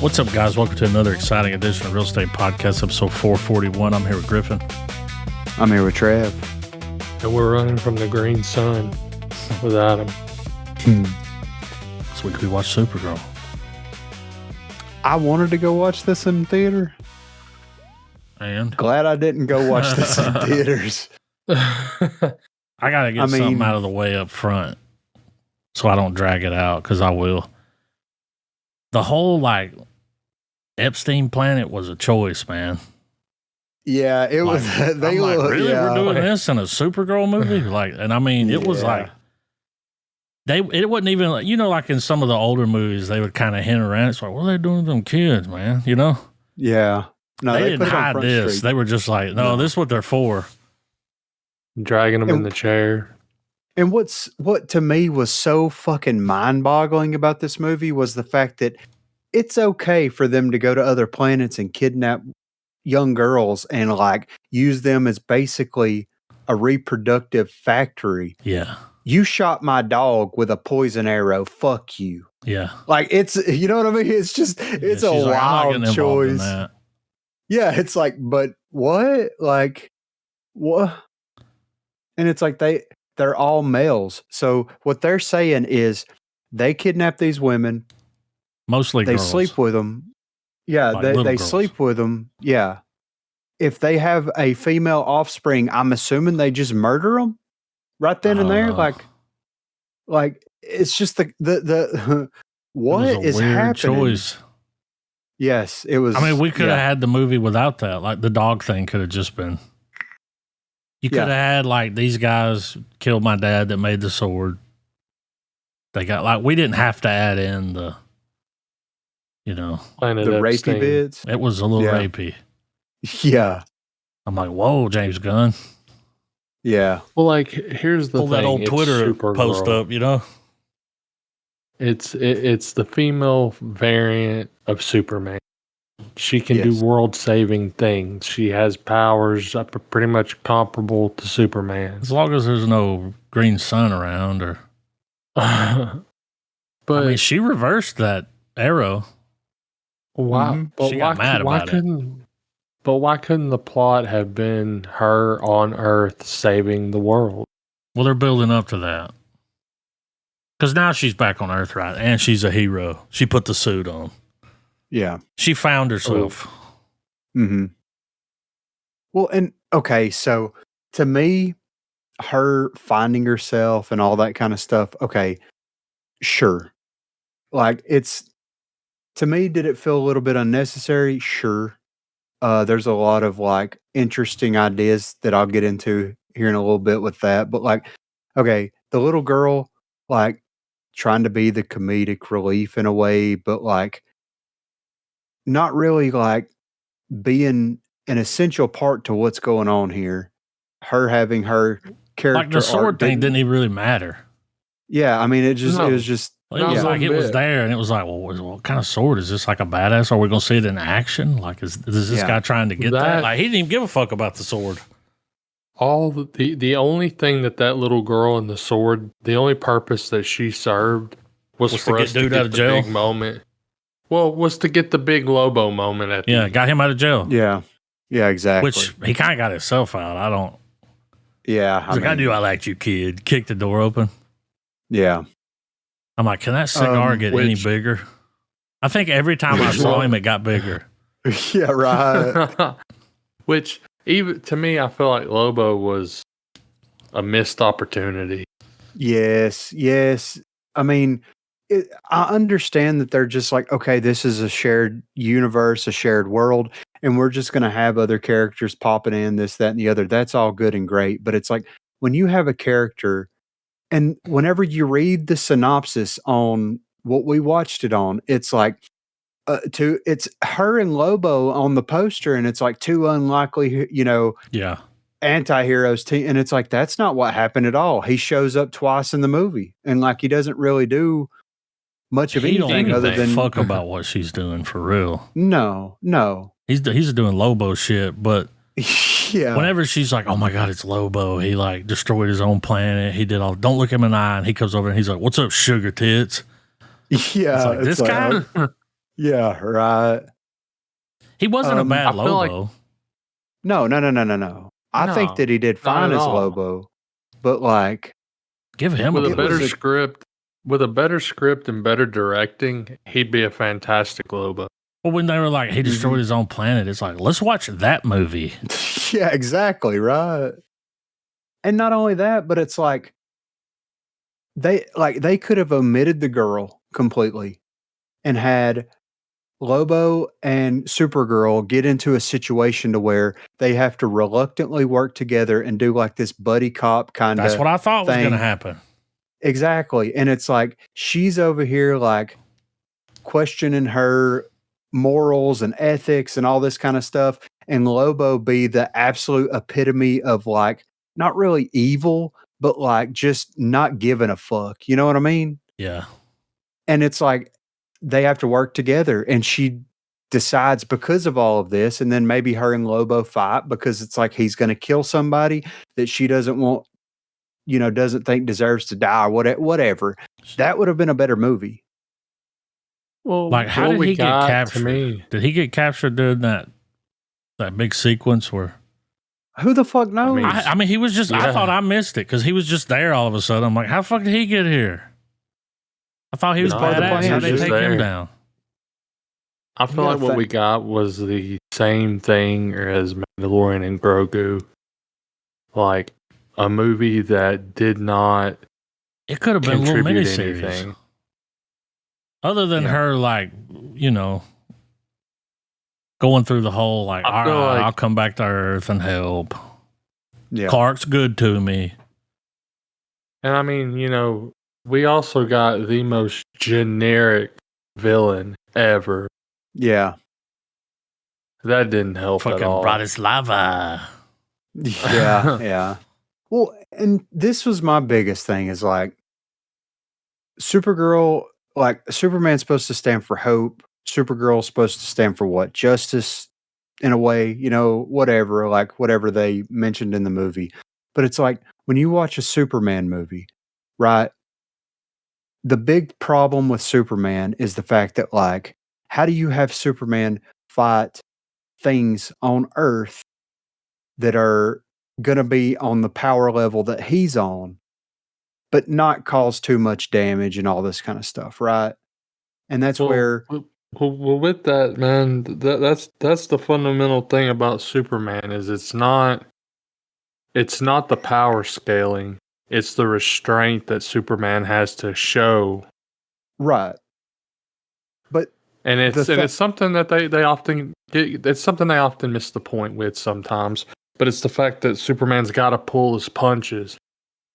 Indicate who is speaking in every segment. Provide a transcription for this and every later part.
Speaker 1: What's up, guys? Welcome to another exciting edition of Real Estate Podcast, episode 441. I'm here with Griffin.
Speaker 2: I'm here with Trev.
Speaker 3: And we're running from the green sun without him.
Speaker 1: This week we watched Supergirl.
Speaker 2: I wanted to go watch this in theater.
Speaker 1: And?
Speaker 2: Glad I didn't go watch this in theaters.
Speaker 1: I got to get something out of the way up front so I don't drag it out, because I will. The whole, Epstein planet was a choice, man.
Speaker 2: Yeah, it was.
Speaker 1: Really?
Speaker 2: Yeah.
Speaker 1: We're doing this in a Supergirl movie? It was it wasn't even, like in some of the older movies, they would kind of hint around. It's like, what are they doing with them kids, man?
Speaker 2: Yeah. No,
Speaker 1: they didn't hide this.
Speaker 2: Street.
Speaker 1: They were just like, no, this is what they're for.
Speaker 3: Dragging them in the chair.
Speaker 2: And what to me was so fucking mind-boggling about this movie was the fact that it's okay for them to go to other planets and kidnap young girls and use them as basically a reproductive factory.
Speaker 1: Yeah.
Speaker 2: You shot my dog with a poison arrow. Fuck you.
Speaker 1: Yeah.
Speaker 2: It's, you know what I mean? It's just, it's a wild choice. Yeah. It's like, but what? What? And it's like they're all males. So what they're saying is they kidnap these women.
Speaker 1: Mostly
Speaker 2: they
Speaker 1: girls.
Speaker 2: sleep with them. Yeah, they sleep with them. Yeah. If they have a female offspring, I'm assuming they just murder them right then and there. Like it's just the what is happening?
Speaker 1: Choice.
Speaker 2: Yes, it was.
Speaker 1: I mean, we could have had the movie without that. Like the dog thing could have just been. You could have had these guys killed my dad that made the sword. They got we didn't have to add in the.
Speaker 2: The rapey bits.
Speaker 1: It was a little rapey.
Speaker 2: Yeah.
Speaker 1: I'm like, whoa, James Gunn.
Speaker 2: Yeah.
Speaker 3: Well, here's the
Speaker 1: thing. Pull that old Twitter post up,
Speaker 3: It's the female variant of Superman. She can do world-saving things. She has powers pretty much comparable to Superman.
Speaker 1: As long as there's no green sun around or... But she reversed that arrow.
Speaker 3: Wow.
Speaker 1: Mm-hmm. But she got mad about it.
Speaker 3: But why couldn't the plot have been her on Earth saving the world?
Speaker 1: Well, they're building up to that. Because now she's back on Earth, right? And she's a hero. She put the suit on.
Speaker 2: Yeah.
Speaker 1: She found herself.
Speaker 2: Mm-hmm. Well, and okay, so to me, her finding herself and all that kind of stuff, okay, sure. To me, did it feel a little bit unnecessary? Sure. There's a lot of interesting ideas that I'll get into here in a little bit with that. But okay, the little girl, trying to be the comedic relief in a way, but not really being an essential part to what's going on here. Her having her character.
Speaker 1: The sword thing didn't even really matter.
Speaker 2: Yeah, I mean, it was just.
Speaker 1: It was it was there, and it was what kind of sword is this? Like a badass? Are we going to see it in action? Is this guy trying to get that? He didn't even give a fuck about the sword.
Speaker 3: The only thing that little girl and the sword, the only purpose that she served was for us to get the big moment. Well, was to get the big Lobo moment at the end.
Speaker 1: Got him out of jail.
Speaker 2: Yeah. Yeah, exactly.
Speaker 1: Which he kind of got himself out. I don't.
Speaker 2: Yeah.
Speaker 1: I knew I liked you, kid. Kick the door open.
Speaker 2: Yeah.
Speaker 1: I'm like, can that cigar get any bigger? I think every time I saw him, it got bigger.
Speaker 2: Yeah, right.
Speaker 3: Which, even to me, I feel like Lobo was a missed opportunity.
Speaker 2: Yes. I mean, I understand that they're just okay, this is a shared universe, a shared world, and we're just going to have other characters popping in, this, that, and the other. That's all good and great. But it's when you have a character, and whenever you read the synopsis on what we watched it on, it's it's her and Lobo on the poster, and it's two unlikely, anti-heroes team, and it's that's not what happened at all. He shows up twice in the movie, and he doesn't really do much of anything other than
Speaker 1: fuck about what she's doing for real.
Speaker 2: No.
Speaker 1: He's doing Lobo shit, but.
Speaker 2: Yeah.
Speaker 1: Whenever she's like, oh my God, it's Lobo. He destroyed his own planet. He did all, don't look him in the eye. And he comes over and he's like, what's up, sugar tits?
Speaker 2: Yeah.
Speaker 1: It's this guy?
Speaker 2: Yeah, right.
Speaker 1: He wasn't a bad Lobo.
Speaker 2: Like, no. I think that he did fine as Lobo, but like,
Speaker 1: give him
Speaker 3: with a better script, with a better script and better directing, he'd be a fantastic Lobo.
Speaker 1: Well, when they were like, he destroyed his own planet, it's like, let's watch that movie.
Speaker 2: Yeah, exactly, right. And not only that, but it's like they could have omitted the girl completely and had Lobo and Supergirl get into a situation to where they have to reluctantly work together and do like this buddy cop kind of
Speaker 1: That's what I thought was going to happen.
Speaker 2: Exactly. And it's like she's over here like questioning her morals and ethics and all this kind of stuff, and Lobo be the absolute epitome of like not really evil, but like just not giving a fuck. You know what I mean?
Speaker 1: Yeah.
Speaker 2: And it's like they have to work together, and she decides because of all of this, and then maybe her and Lobo fight because it's like he's going to kill somebody that she doesn't want, doesn't think deserves to die or whatever. That would have been a better movie.
Speaker 1: Well, like how did he get captured? Did he get captured during that big sequence where?
Speaker 2: Who the fuck knows?
Speaker 1: I mean, he was just. Yeah. I thought I missed it because he was just there all of a sudden. I'm like, how the fuck did he get here? I thought he was badass. How did they take him down?
Speaker 3: I feel like what we got was the same thing as Mandalorian and Grogu, like a movie that did not.
Speaker 1: It could have been a little miniseries. Other than her, like, going through the whole, like, all right, I'll come back to Earth and help. Yeah. Clark's good to me.
Speaker 3: And I mean, we also got the most generic villain ever.
Speaker 2: Yeah.
Speaker 3: That didn't help
Speaker 1: fucking
Speaker 3: at all.
Speaker 1: Bratislava.
Speaker 2: Yeah, yeah. Well, and this was my biggest thing is like Supergirl, like Superman's supposed to stand for hope. Supergirl's supposed to stand for what? Justice in a way, whatever they mentioned in the movie. But it's like when you watch a Superman movie, right? The big problem with Superman is the fact that like, how do you have Superman fight things on Earth that are going to be on the power level that he's on, but not cause too much damage and all this kind of stuff, right? And that's where.
Speaker 3: Well, with that, man, that's the fundamental thing about Superman is it's not the power scaling, it's the restraint that Superman has to show,
Speaker 2: right? But
Speaker 3: it's something that they often get. It's something they often miss the point with sometimes. But it's the fact that Superman's got to pull his punches.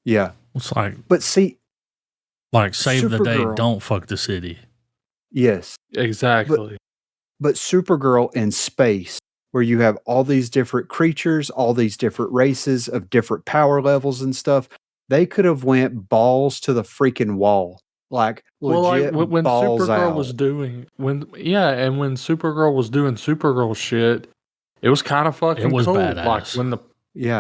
Speaker 2: Yeah,
Speaker 1: it's like,
Speaker 2: but see,
Speaker 1: like save the day, don't fuck the city.
Speaker 2: Yes,
Speaker 3: exactly.
Speaker 2: But Supergirl in space, where you have all these different creatures, all these different races of different power levels and stuff, they could have went balls to the freaking wall, like legit
Speaker 3: when
Speaker 2: balls
Speaker 3: Supergirl
Speaker 2: out.
Speaker 3: was doing when Supergirl was doing Supergirl shit, it was kind of fucking cool.
Speaker 1: Badass.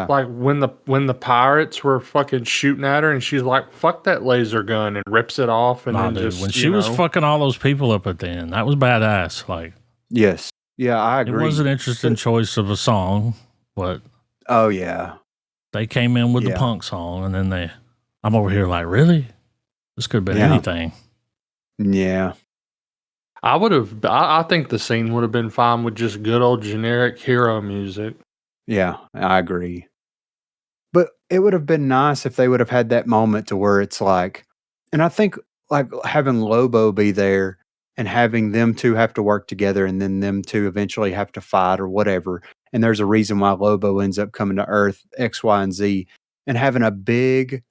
Speaker 3: Like when the pirates were fucking shooting at her and she's like, fuck that laser gun, and rips it off. And then just,
Speaker 1: when she was fucking all those people up at the end, that was badass. Like,
Speaker 2: yes. Yeah, I agree.
Speaker 1: It was an interesting choice of a song, but
Speaker 2: oh yeah.
Speaker 1: They came in with the punk song and then I'm over here like, really? This could have been anything.
Speaker 2: Yeah.
Speaker 3: I think the scene would have been fine with just good old generic hero music.
Speaker 2: Yeah, I agree. But it would have been nice if they would have had that moment to where it's like, and I think like having Lobo be there and having them two have to work together and then them two eventually have to fight or whatever. And there's a reason why Lobo ends up coming to Earth, X, Y, and Z, and having a big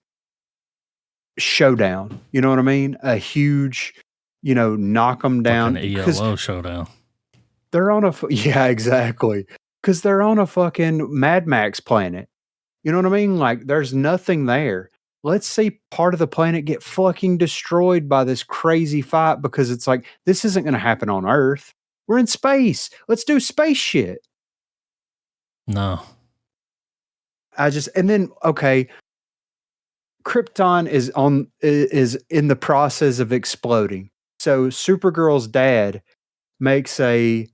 Speaker 2: showdown. You know what I mean? A huge, knock them down.
Speaker 1: Fucking ELO showdown.
Speaker 2: They're on yeah, exactly. Because they're on a fucking Mad Max planet. You know what I mean? Like, there's nothing there. Let's see part of the planet get fucking destroyed by this crazy fight because it's like, this isn't going to happen on Earth. We're in space. Let's do space shit.
Speaker 1: No.
Speaker 2: And then, okay, Krypton is in the process of exploding. So Supergirl's dad makes a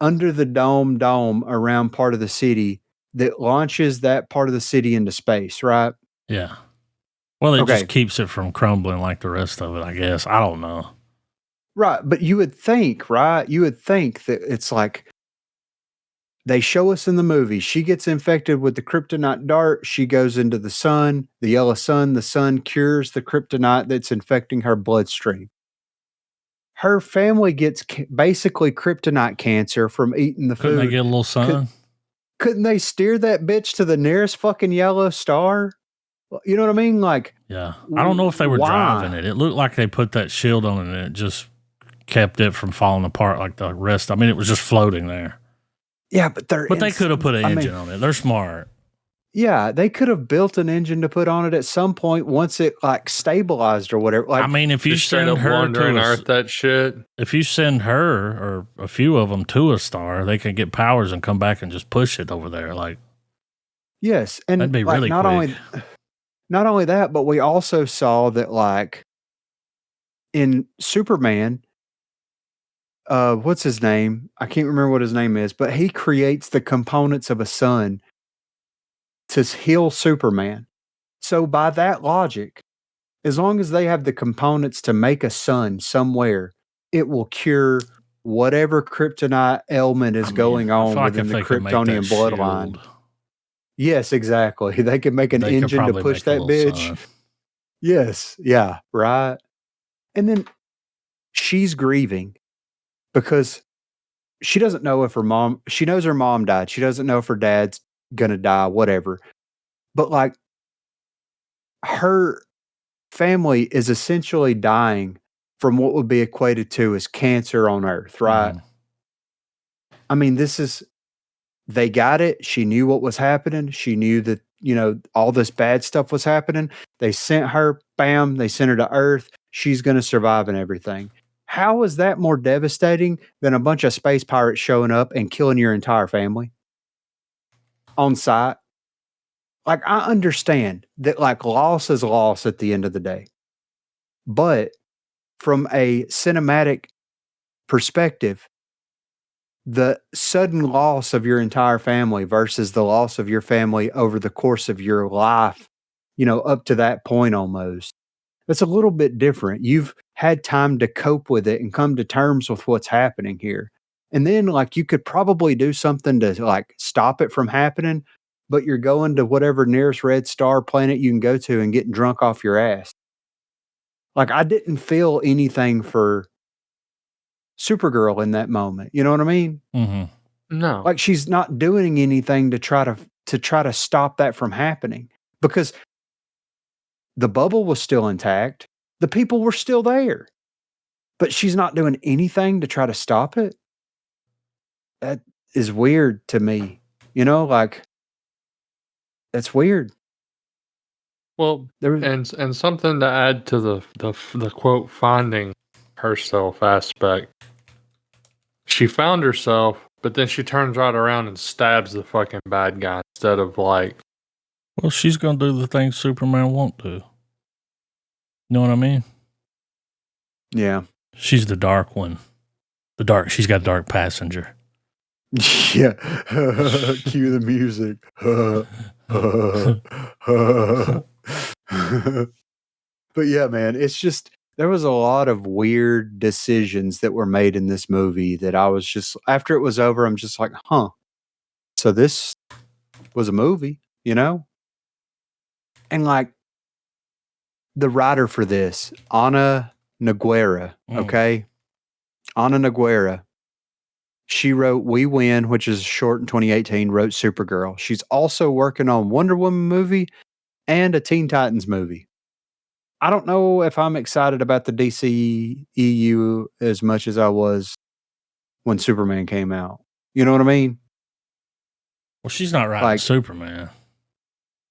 Speaker 2: under the dome around part of the city that launches that part of the city into space, right?
Speaker 1: Yeah. Well, it just keeps it from crumbling like the rest of it, I guess. I don't know.
Speaker 2: Right. But you would think, right? You would think that it's like they show us in the movie, she gets infected with the kryptonite dart. She goes into the sun, the yellow sun. The sun cures the kryptonite that's infecting her bloodstream. Her family gets basically kryptonite cancer from eating the food.
Speaker 1: Couldn't they get a little sun?
Speaker 2: Couldn't they steer that bitch to the nearest fucking yellow star? You know what I mean? Like,
Speaker 1: yeah. I don't know if they were driving it. It looked like they put that shield on it and it just kept it from falling apart like the rest. I mean, it was just floating there.
Speaker 2: Yeah, but
Speaker 1: they could have put an engine on it. They're smart.
Speaker 2: Yeah, they could have built an engine to put on it at some point once it like stabilized or whatever. Like,
Speaker 1: I mean, if you send her to
Speaker 3: Earth, that shit.
Speaker 1: If you send her or a few of them to a star, they can get powers and come back and just push it over there. Like,
Speaker 2: yes, and
Speaker 1: that'd be really quick.
Speaker 2: Not only that, but we also saw that like in Superman. What's his name? I can't remember what his name is, but he creates the components of a sun to heal Superman. So by that logic, as long as they have the components to make a sun somewhere, it will cure whatever kryptonite ailment is going on within the Kryptonian bloodline. Yes, exactly. They can make an engine to push that bitch. Sun. Yes. Yeah. Right. And then she's grieving because she doesn't know if she knows her mom died. She doesn't know if her dad's going to die, whatever. But like her family is essentially dying from what would be equated to as cancer on Earth, right? I mean, they got it. She knew what was happening. She knew that, all this bad stuff was happening. They sent her, bam, they sent her to Earth. She's going to survive and everything. How is that more devastating than a bunch of space pirates showing up and killing your entire family on sight? Like, I understand that, like, loss is loss at the end of the day. But from a cinematic perspective, the sudden loss of your entire family versus the loss of your family over the course of your life, up to that point almost, that's a little bit different. You've had time to cope with it and come to terms with what's happening here. And then, like, you could probably do something to, like, stop it from happening, but you're going to whatever nearest red star planet you can go to and getting drunk off your ass. Like, I didn't feel anything for Supergirl in that moment. You know what I mean?
Speaker 1: Mm-hmm.
Speaker 3: No.
Speaker 2: Like, she's not doing anything to try to stop that from happening because the bubble was still intact. The people were still there. But she's not doing anything to try to stop it. That is weird to me. Like, that's weird.
Speaker 3: Well, and something to add to the quote finding herself aspect. She found herself, but then she turns right around and stabs the fucking bad guy instead of like.
Speaker 1: Well, she's gonna do the things Superman won't do. You know what I mean?
Speaker 2: Yeah. She's
Speaker 1: the dark one. She's got dark passenger.
Speaker 2: Yeah. Cue the music. But yeah, man, it's just, there was a lot of weird decisions that were made in this movie that I was just, after it was over, I'm just like, huh. So this was a movie, And like, the writer for this, Ana Noguera, okay? Ana Noguera. She wrote We Win, which is short in 2018, wrote Supergirl. She's also working on Wonder Woman movie and a Teen Titans movie. I don't know if I'm excited about the DC EU as much as I was when Superman came out. You know what I mean?
Speaker 1: Well, she's not writing like, Superman.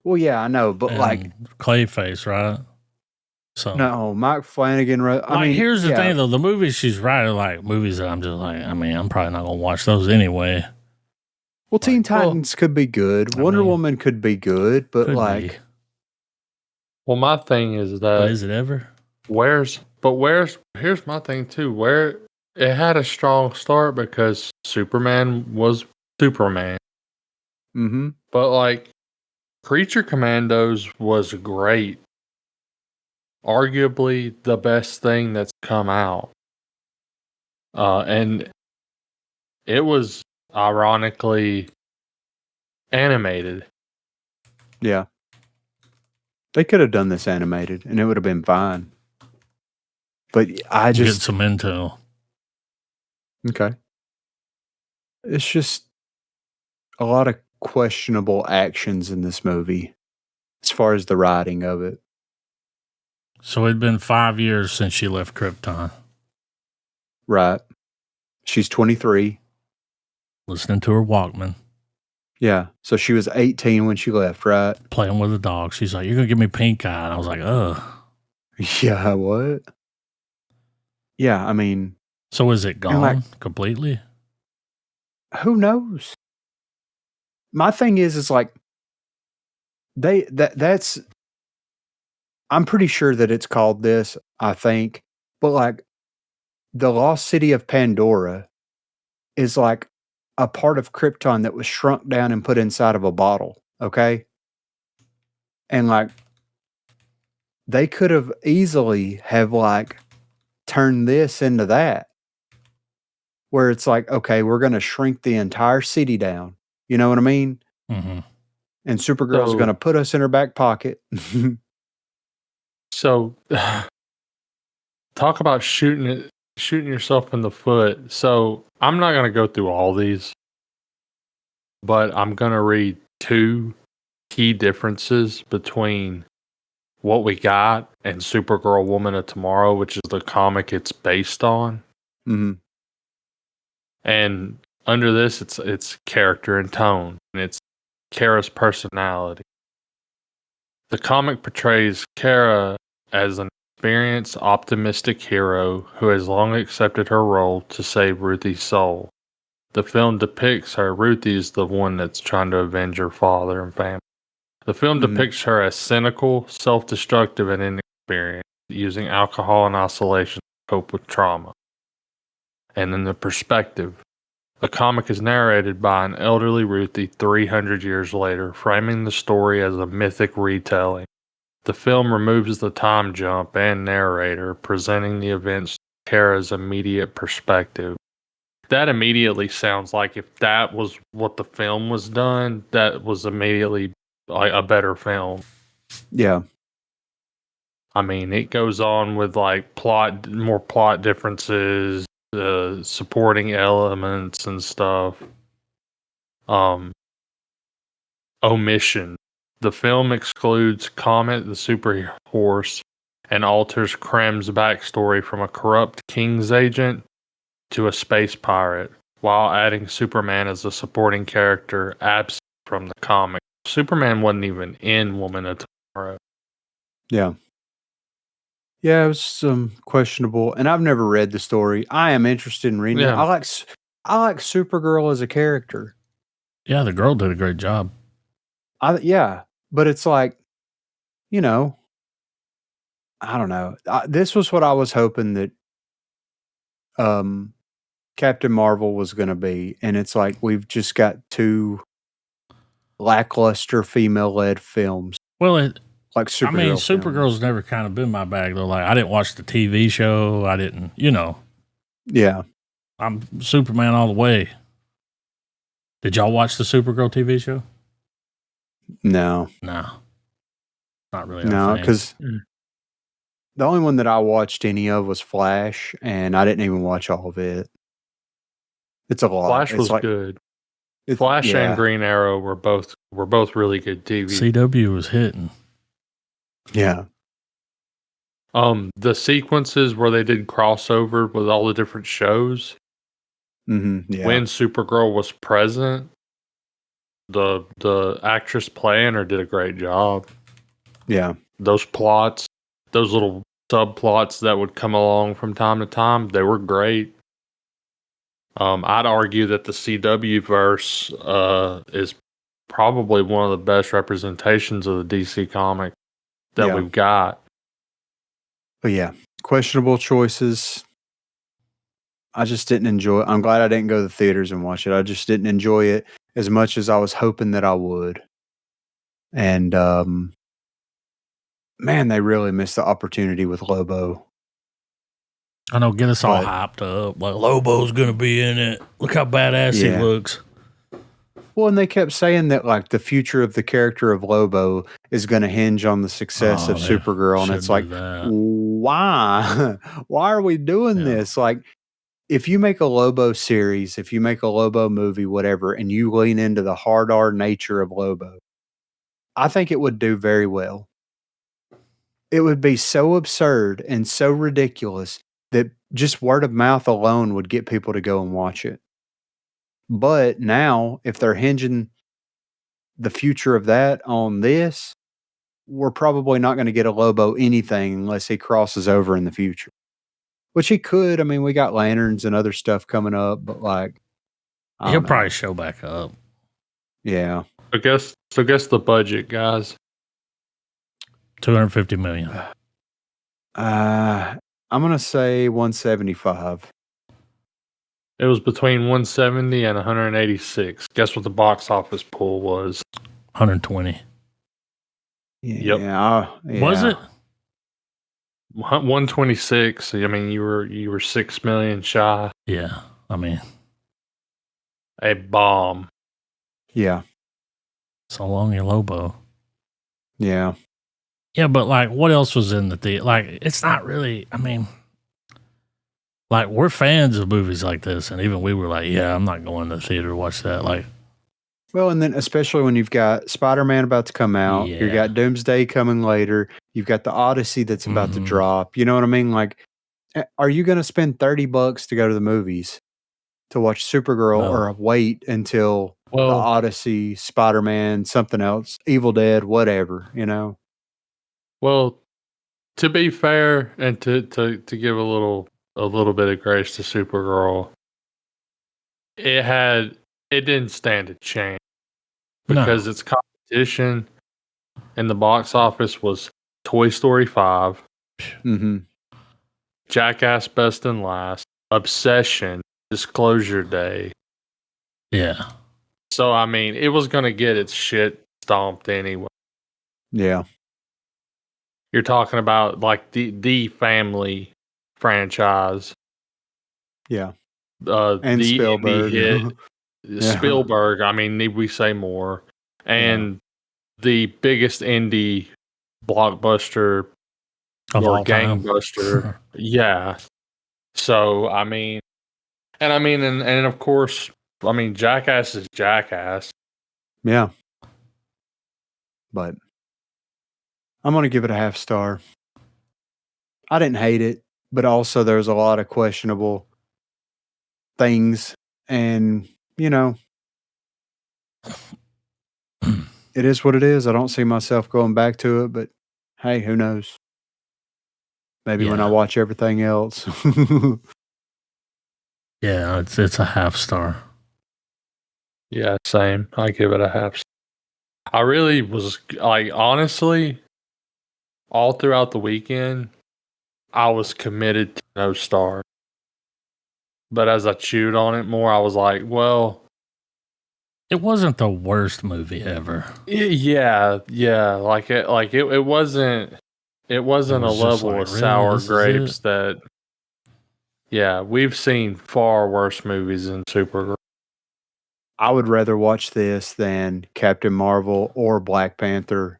Speaker 2: Well, yeah, I know, but like
Speaker 1: Clayface, right? So
Speaker 2: no, Mike Flanagan wrote. I mean,
Speaker 1: here's the thing though: the movies she's writing, like movies that I'm just like, I mean, I'm probably not gonna watch those anyway.
Speaker 2: Well, Teen Titans could be good. Wonder Woman could be good, but like.
Speaker 3: Be. Well, my thing is that.
Speaker 1: But is it ever?
Speaker 3: Here's my thing too. It had a strong start because Superman was Superman.
Speaker 2: Mm-hmm.
Speaker 3: But like Creature Commandos was great. Arguably the best thing that's come out. And it was ironically animated.
Speaker 2: Yeah. They could have done this animated and it would have been fine. But I just
Speaker 1: get some intel.
Speaker 2: Okay. It's just a lot of questionable actions in this movie as far as the writing of it.
Speaker 1: So it'd been 5 years since she left Krypton.
Speaker 2: Right. She's 23.
Speaker 1: Listening to her Walkman.
Speaker 2: Yeah. So she was 18 when she left, right?
Speaker 1: Playing with a dog. She's like, "You're going to give me pink eye." And I was like, ugh.
Speaker 2: Yeah, what? Yeah, I mean.
Speaker 1: So is it gone completely?
Speaker 2: Who knows? My thing is like, that's, I'm pretty sure that it's called this, I think. But like, the lost city of Pandora is like a part of Krypton that was shrunk down and put inside of a bottle. Okay. And like, they could have easily have like turned this into that, where it's like, okay, we're going to shrink the entire city down. You know what I mean?
Speaker 1: Mm-hmm.
Speaker 2: And Supergirl's going to put us in her back pocket.
Speaker 3: So talk about shooting yourself in the foot. So I'm not going to go through all these, but I'm going to read 2 key differences between what we got and Supergirl Woman of Tomorrow, which is the comic it's based on.
Speaker 2: Mm-hmm.
Speaker 3: And under this, it's character and tone, and it's Kara's personality. The comic portrays Kara as an experienced, optimistic hero who has long accepted her role to save Ruthie's soul. The film depicts her, Ruthie is the one that's trying to avenge her father and family. The film depicts her as cynical, self-destructive, and inexperienced, using alcohol and isolation to cope with trauma. And in the perspective, the comic is narrated by an elderly Ruthie 300 years later, framing the story as a mythic retelling. The film removes the time jump and narrator, presenting the events from Kara's immediate perspective. That immediately sounds like if that was what the film was done, that was immediately like a better film.
Speaker 2: Yeah.
Speaker 3: I mean, it goes on with like more plot differences, supporting elements and stuff. Omission. The film excludes Comet the Super Horse and alters Krem's backstory from a corrupt King's agent to a space pirate, while adding Superman as a supporting character absent from the comic. Superman wasn't even in Woman of Tomorrow.
Speaker 2: Yeah. Yeah, it was questionable, and I've never read the story. I am interested in reading it. I like Supergirl as a character.
Speaker 1: Yeah, the girl did a great job.
Speaker 2: But it's like, you know, I don't know. This was what I was hoping that Captain Marvel was going to be, and it's like we've just got 2 lackluster female-led films.
Speaker 1: Well,
Speaker 2: like Supergirl.
Speaker 1: Supergirl's never kind of been my bag though. Like I didn't watch the TV show. I didn't,
Speaker 2: Yeah.
Speaker 1: I'm Superman all the way. Did y'all watch the Supergirl TV show?
Speaker 2: No.
Speaker 1: Not really.
Speaker 2: No, because the only one that I watched any of was Flash, and I didn't even watch all of it. It's a lot.
Speaker 3: Flash was good. Flash and Green Arrow were both really good TV.
Speaker 1: CW was hitting.
Speaker 2: Yeah.
Speaker 3: The sequences where they did crossover with all the different shows.
Speaker 2: Yeah.
Speaker 3: When Supergirl was present, the actress playing her did a great job.
Speaker 2: Yeah.
Speaker 3: Those plots, those little subplots that would come along from time to time, they were great. I'd argue that the CW verse is probably one of the best representations of the DC comic that we've got.
Speaker 2: But yeah, questionable choices. I just didn't enjoy it. I'm glad I didn't go to the theaters and watch it. I just didn't enjoy it as much as I was hoping that I would. And man, they really missed the opportunity with Lobo.
Speaker 1: I know, get us all hyped up. Like, Lobo's going to be in it. Look how badass he looks.
Speaker 2: Well, and they kept saying that, like, the future of the character of Lobo is going to hinge on the success of Supergirl. And it's like, why? Why are we doing this? Like, if you make a Lobo series, if you make a Lobo movie, whatever, and you lean into the hard R nature of Lobo, I think it would do very well. It would be so absurd and so ridiculous that just word of mouth alone would get people to go and watch it. But now, if they're hinging the future of that on this, we're probably not going to get a Lobo anything unless he crosses over in the future. Which he could. I mean, we got Lanterns and other stuff coming up, but like,
Speaker 1: he'll probably show back up.
Speaker 2: Yeah.
Speaker 3: I guess the budget, guys.
Speaker 1: $250 million.
Speaker 2: I'm gonna say 175.
Speaker 3: It was between 170 and 186. Guess what the box office pull was?
Speaker 1: 120.
Speaker 2: Yeah.
Speaker 1: Was it?
Speaker 3: 126. I mean, you were 6 million shy.
Speaker 1: Yeah. I mean,
Speaker 3: a bomb.
Speaker 2: Yeah.
Speaker 1: So long, your Lobo.
Speaker 2: Yeah.
Speaker 1: Yeah, but like, what else was in the theater? Like, it's not really. I mean, like, we're fans of movies like this, and even we were like, yeah, I'm not going to the theater to watch that. Like,
Speaker 2: well, and then especially when you've got Spider-Man about to come out, you've got Doomsday coming later, you've got the Odyssey that's about to drop. You know what I mean? Like, are you going to spend $30 to go to the movies to watch Supergirl, or wait until the Odyssey, Spider-Man, something else, Evil Dead, whatever? You know. Well,
Speaker 3: to be fair, and to give a little bit of grace to Supergirl, it didn't stand a chance because its competition in the box office was Toy Story 5, Jackass Best in Last, Obsession, Disclosure Day.
Speaker 1: Yeah.
Speaker 3: So I mean, it was gonna get its shit stomped anyway.
Speaker 2: Yeah.
Speaker 3: You're talking about like the family franchise.
Speaker 2: Yeah.
Speaker 3: And
Speaker 2: the Spielberg.
Speaker 3: Hit, Spielberg, I mean, need we say more? And the biggest indie blockbuster or gangbuster. Yeah. So, I mean, and of course, I mean, Jackass is Jackass.
Speaker 2: Yeah. But I'm going to give it a half star. I didn't hate it, but also there's a lot of questionable things, and you know, it is what it is. I don't see myself going back to it, but hey, who knows? Maybe when I watch everything else.
Speaker 1: Yeah, it's a half star.
Speaker 3: Yeah, same. I give it a half star. I really was like, honestly, all throughout the weekend, I was committed to no star. But as I chewed on it more, I was like, well,
Speaker 1: it wasn't the worst movie ever.
Speaker 3: Yeah. Like it wasn't a level of sour grapes that. Yeah, we've seen far worse movies than Supergirl.
Speaker 2: I would rather watch this than Captain Marvel or Black Panther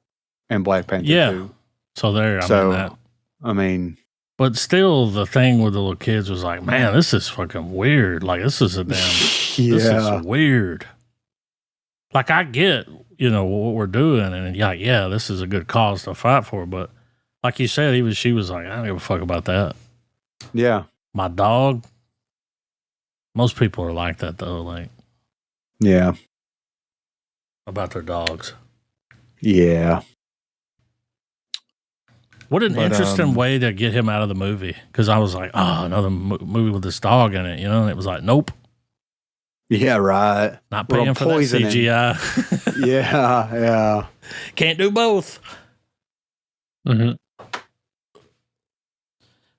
Speaker 2: and Black Panther 2.
Speaker 1: So
Speaker 2: I mean,
Speaker 1: but still, the thing with the little kids was like, man, this is fucking weird. Like, this is a damn, this is weird. Like, I get, what we're doing, and like, yeah, this is a good cause to fight for. But like you said, she was like, I don't give a fuck about that.
Speaker 2: Yeah.
Speaker 1: My dog. Most people are like that though. Like,
Speaker 2: yeah,
Speaker 1: about their dogs.
Speaker 2: Yeah.
Speaker 1: What an interesting way to get him out of the movie. Because I was like, another movie with this dog in it, And it was like, nope.
Speaker 2: Yeah, right.
Speaker 1: Not paying for that CGI.
Speaker 2: Yeah.
Speaker 1: Can't do both.
Speaker 3: Mm-hmm.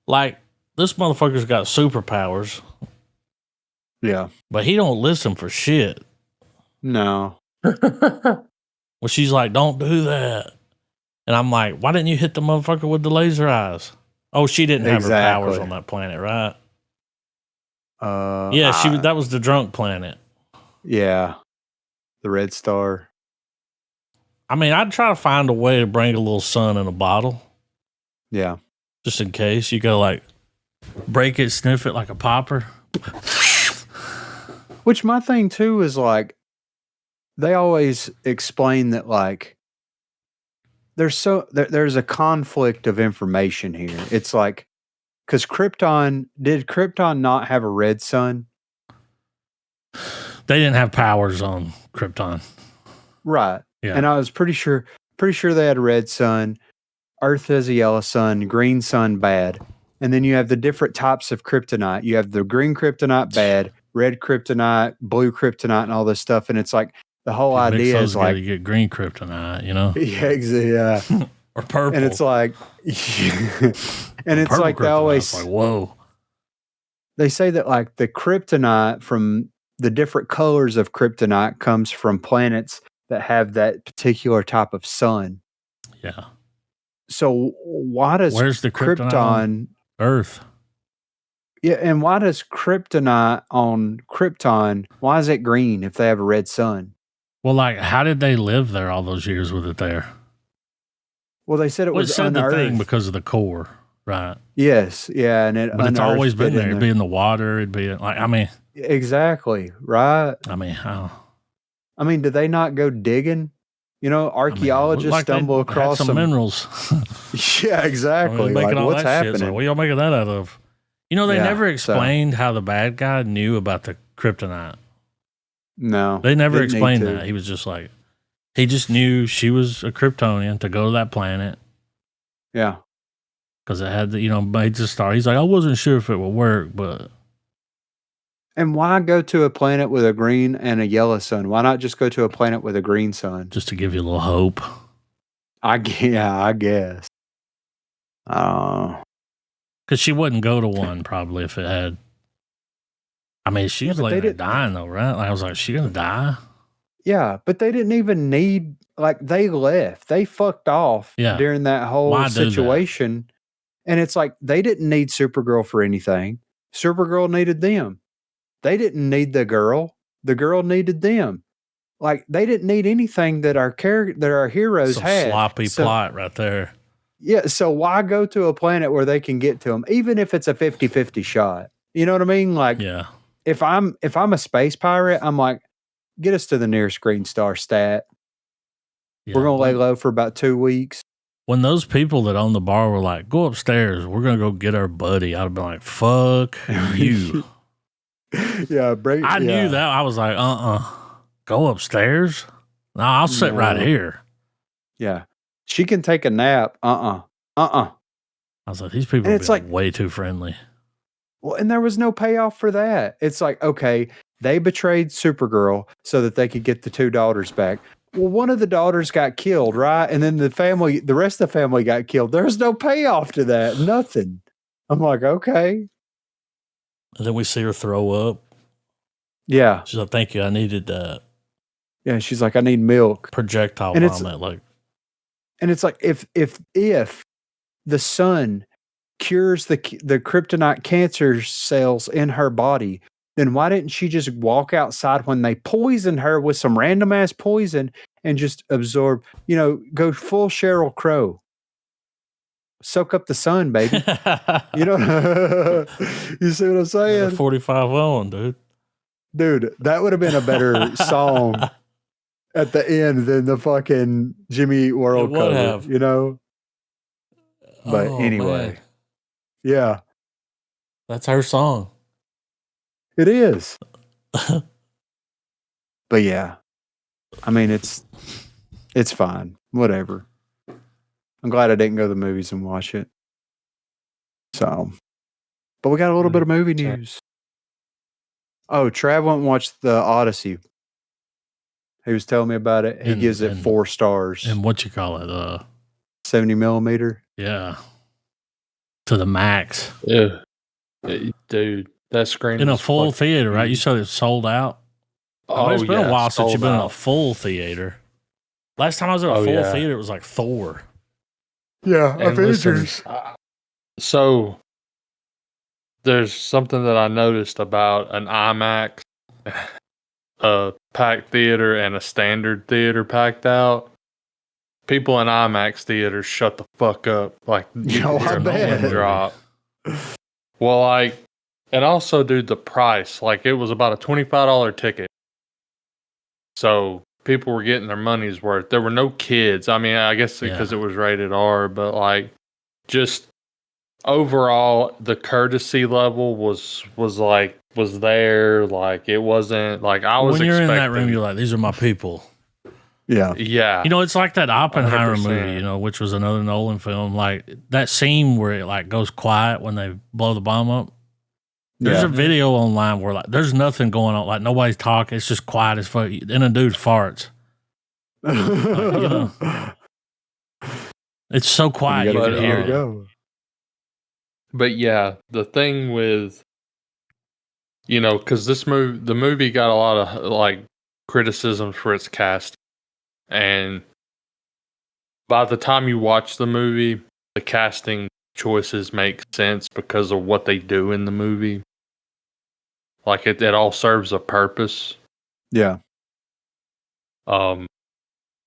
Speaker 1: Like, this motherfucker's got superpowers.
Speaker 2: Yeah.
Speaker 1: But he don't listen for shit.
Speaker 2: No.
Speaker 1: Well, she's like, don't do that. And I'm like, why didn't you hit the motherfucker with the laser eyes? Oh, she didn't have her powers on that planet, right? Yeah, that was the drunk planet.
Speaker 2: Yeah. The Red Star.
Speaker 1: I mean, I'd try to find a way to bring a little sun in a bottle.
Speaker 2: Yeah.
Speaker 1: Just in case. You go like break it, sniff it like a popper.
Speaker 2: Which my thing too is like, they always explain that like there's a conflict of information here. It's like, because did Krypton not have a red sun?
Speaker 1: They didn't have powers on Krypton.
Speaker 2: Right.
Speaker 1: Yeah.
Speaker 2: And I was pretty sure they had a red sun. Earth has a yellow sun, green sun bad. And then you have the different types of kryptonite. You have the green kryptonite bad, red kryptonite, blue kryptonite, and all this stuff. And it's like the whole idea is like,
Speaker 1: you get green kryptonite, you know?
Speaker 2: Yeah, exactly. Yeah.
Speaker 1: Or purple.
Speaker 2: And it's like, and it's like they always
Speaker 1: like, whoa.
Speaker 2: They say that like the kryptonite from the different colors of kryptonite comes from planets that have that particular type of sun.
Speaker 1: Yeah.
Speaker 2: So where's
Speaker 1: the Krypton? Earth.
Speaker 2: Yeah, and why does kryptonite on Krypton, why is it green if they have a red sun?
Speaker 1: Well, like, how did they live there all those years with it there?
Speaker 2: Well, they said it was unearthed.
Speaker 1: The thing because of the core, right?
Speaker 2: Yes, yeah,
Speaker 1: but it's always been there. It'd be in the water. It'd be like, I mean,
Speaker 2: exactly, right?
Speaker 1: I
Speaker 2: mean, do they not go digging? You know, archaeologists stumble across
Speaker 1: some minerals.
Speaker 2: Yeah, exactly. Like, what's happening?
Speaker 1: Like, what y'all making that out of? You know, they never explained how the bad guy knew about the kryptonite.
Speaker 2: No,
Speaker 1: they never explained that. He was just like, he just knew she was a Kryptonian to go to that planet.
Speaker 2: Yeah.
Speaker 1: Because it had the, made the star. He's like, I wasn't sure if it would work, but.
Speaker 2: And why go to a planet with a green and a yellow sun? Why not just go to a planet with a green sun?
Speaker 1: Just to give you a little hope.
Speaker 2: I guess.
Speaker 1: Because she wouldn't go to one probably if it had. I mean, she was like dying though, right? Like, I was like, is she going to die?
Speaker 2: Yeah, but they didn't even need, like, they left. They fucked off during that whole situation. And it's like, they didn't need Supergirl for anything. Supergirl needed them. They didn't need the girl. The girl needed them. Like, they didn't need anything that our heroes had.
Speaker 1: Sloppy plot right there.
Speaker 2: Yeah, so why go to a planet where they can get to them, even if it's a 50-50 shot? You know what I mean? Like,
Speaker 1: yeah.
Speaker 2: If I'm a space pirate, I'm like, get us to the nearest green star stat. Yeah, we're gonna lay low for about 2 weeks.
Speaker 1: When those people that own the bar were like, "Go upstairs, we're gonna go get our buddy," I'd have been like, "Fuck you."
Speaker 2: Yeah,
Speaker 1: I knew that. I was like, go upstairs. No, I'll sit right here.
Speaker 2: Yeah, she can take a nap. I
Speaker 1: was like, these people are like way too friendly.
Speaker 2: Well, and there was no payoff for that. It's like, okay, they betrayed Supergirl so that they could get the 2 daughters back. Well, one of the daughters got killed, right? And then the rest of the family got killed. There's no payoff to that. Nothing. I'm like, okay.
Speaker 1: And then we see her throw up.
Speaker 2: Yeah.
Speaker 1: She's like, thank you. I needed that.
Speaker 2: Yeah. She's like, I need milk.
Speaker 1: Projectile vomit.
Speaker 2: And it's like, if the sun cures the kryptonite cancer cells in her body, then why didn't she just walk outside when they poisoned her with some random ass poison and just absorb, go full Sheryl Crow, soak up the sun, baby. You see what I'm saying?
Speaker 1: 45 on,
Speaker 2: dude, that would have been a better song at the end than the fucking Jimmy Eat World cover, But anyway. Man. Yeah.
Speaker 1: That's her song.
Speaker 2: It is. But yeah. I mean, it's fine. Whatever. I'm glad I didn't go to the movies and watch it. So, but we got a little bit of movie news. Oh, Trav went and watched the Odyssey. He was telling me about it. He gives it 4 stars.
Speaker 1: And what you call it?
Speaker 2: 70 millimeter.
Speaker 1: Yeah. To the max.
Speaker 3: Yeah. Dude, That screen
Speaker 1: in a full theater, right? You said it's sold out. I mean, it's been a while since you've been in a full theater. Last time I was in a full theater, it was like Thor.
Speaker 2: Yeah, Avengers.
Speaker 3: So there's something that I noticed about an IMAX, a packed theater, and a standard theater packed out. People in IMAX theaters shut the fuck up. Like, you can hear a pin drop. Well, like, and also, dude, the price. Like, it was about a $25 ticket. So people were getting their money's worth. There were no kids. I mean, I guess because it was rated R, but like, just overall, the courtesy level was there. Like, it wasn't like I was.
Speaker 1: When you're in that room, you're like, these are my people.
Speaker 2: Yeah.
Speaker 1: You know, it's like that Oppenheimer 100%. Movie, you know, which was another Nolan film. Like that scene where it like goes quiet when they blow the bomb up. There's a video online where like there's nothing going on, like nobody's talking. It's just quiet as fuck. Then a dude farts. Like, you know, it's so quiet you can hear it.
Speaker 3: But yeah, the thing with, you know, because the movie got a lot of like criticism for its cast. And by the time you watch the movie, the casting choices make sense because of what they do in the movie. Like it all serves a purpose.
Speaker 2: Yeah.
Speaker 3: Other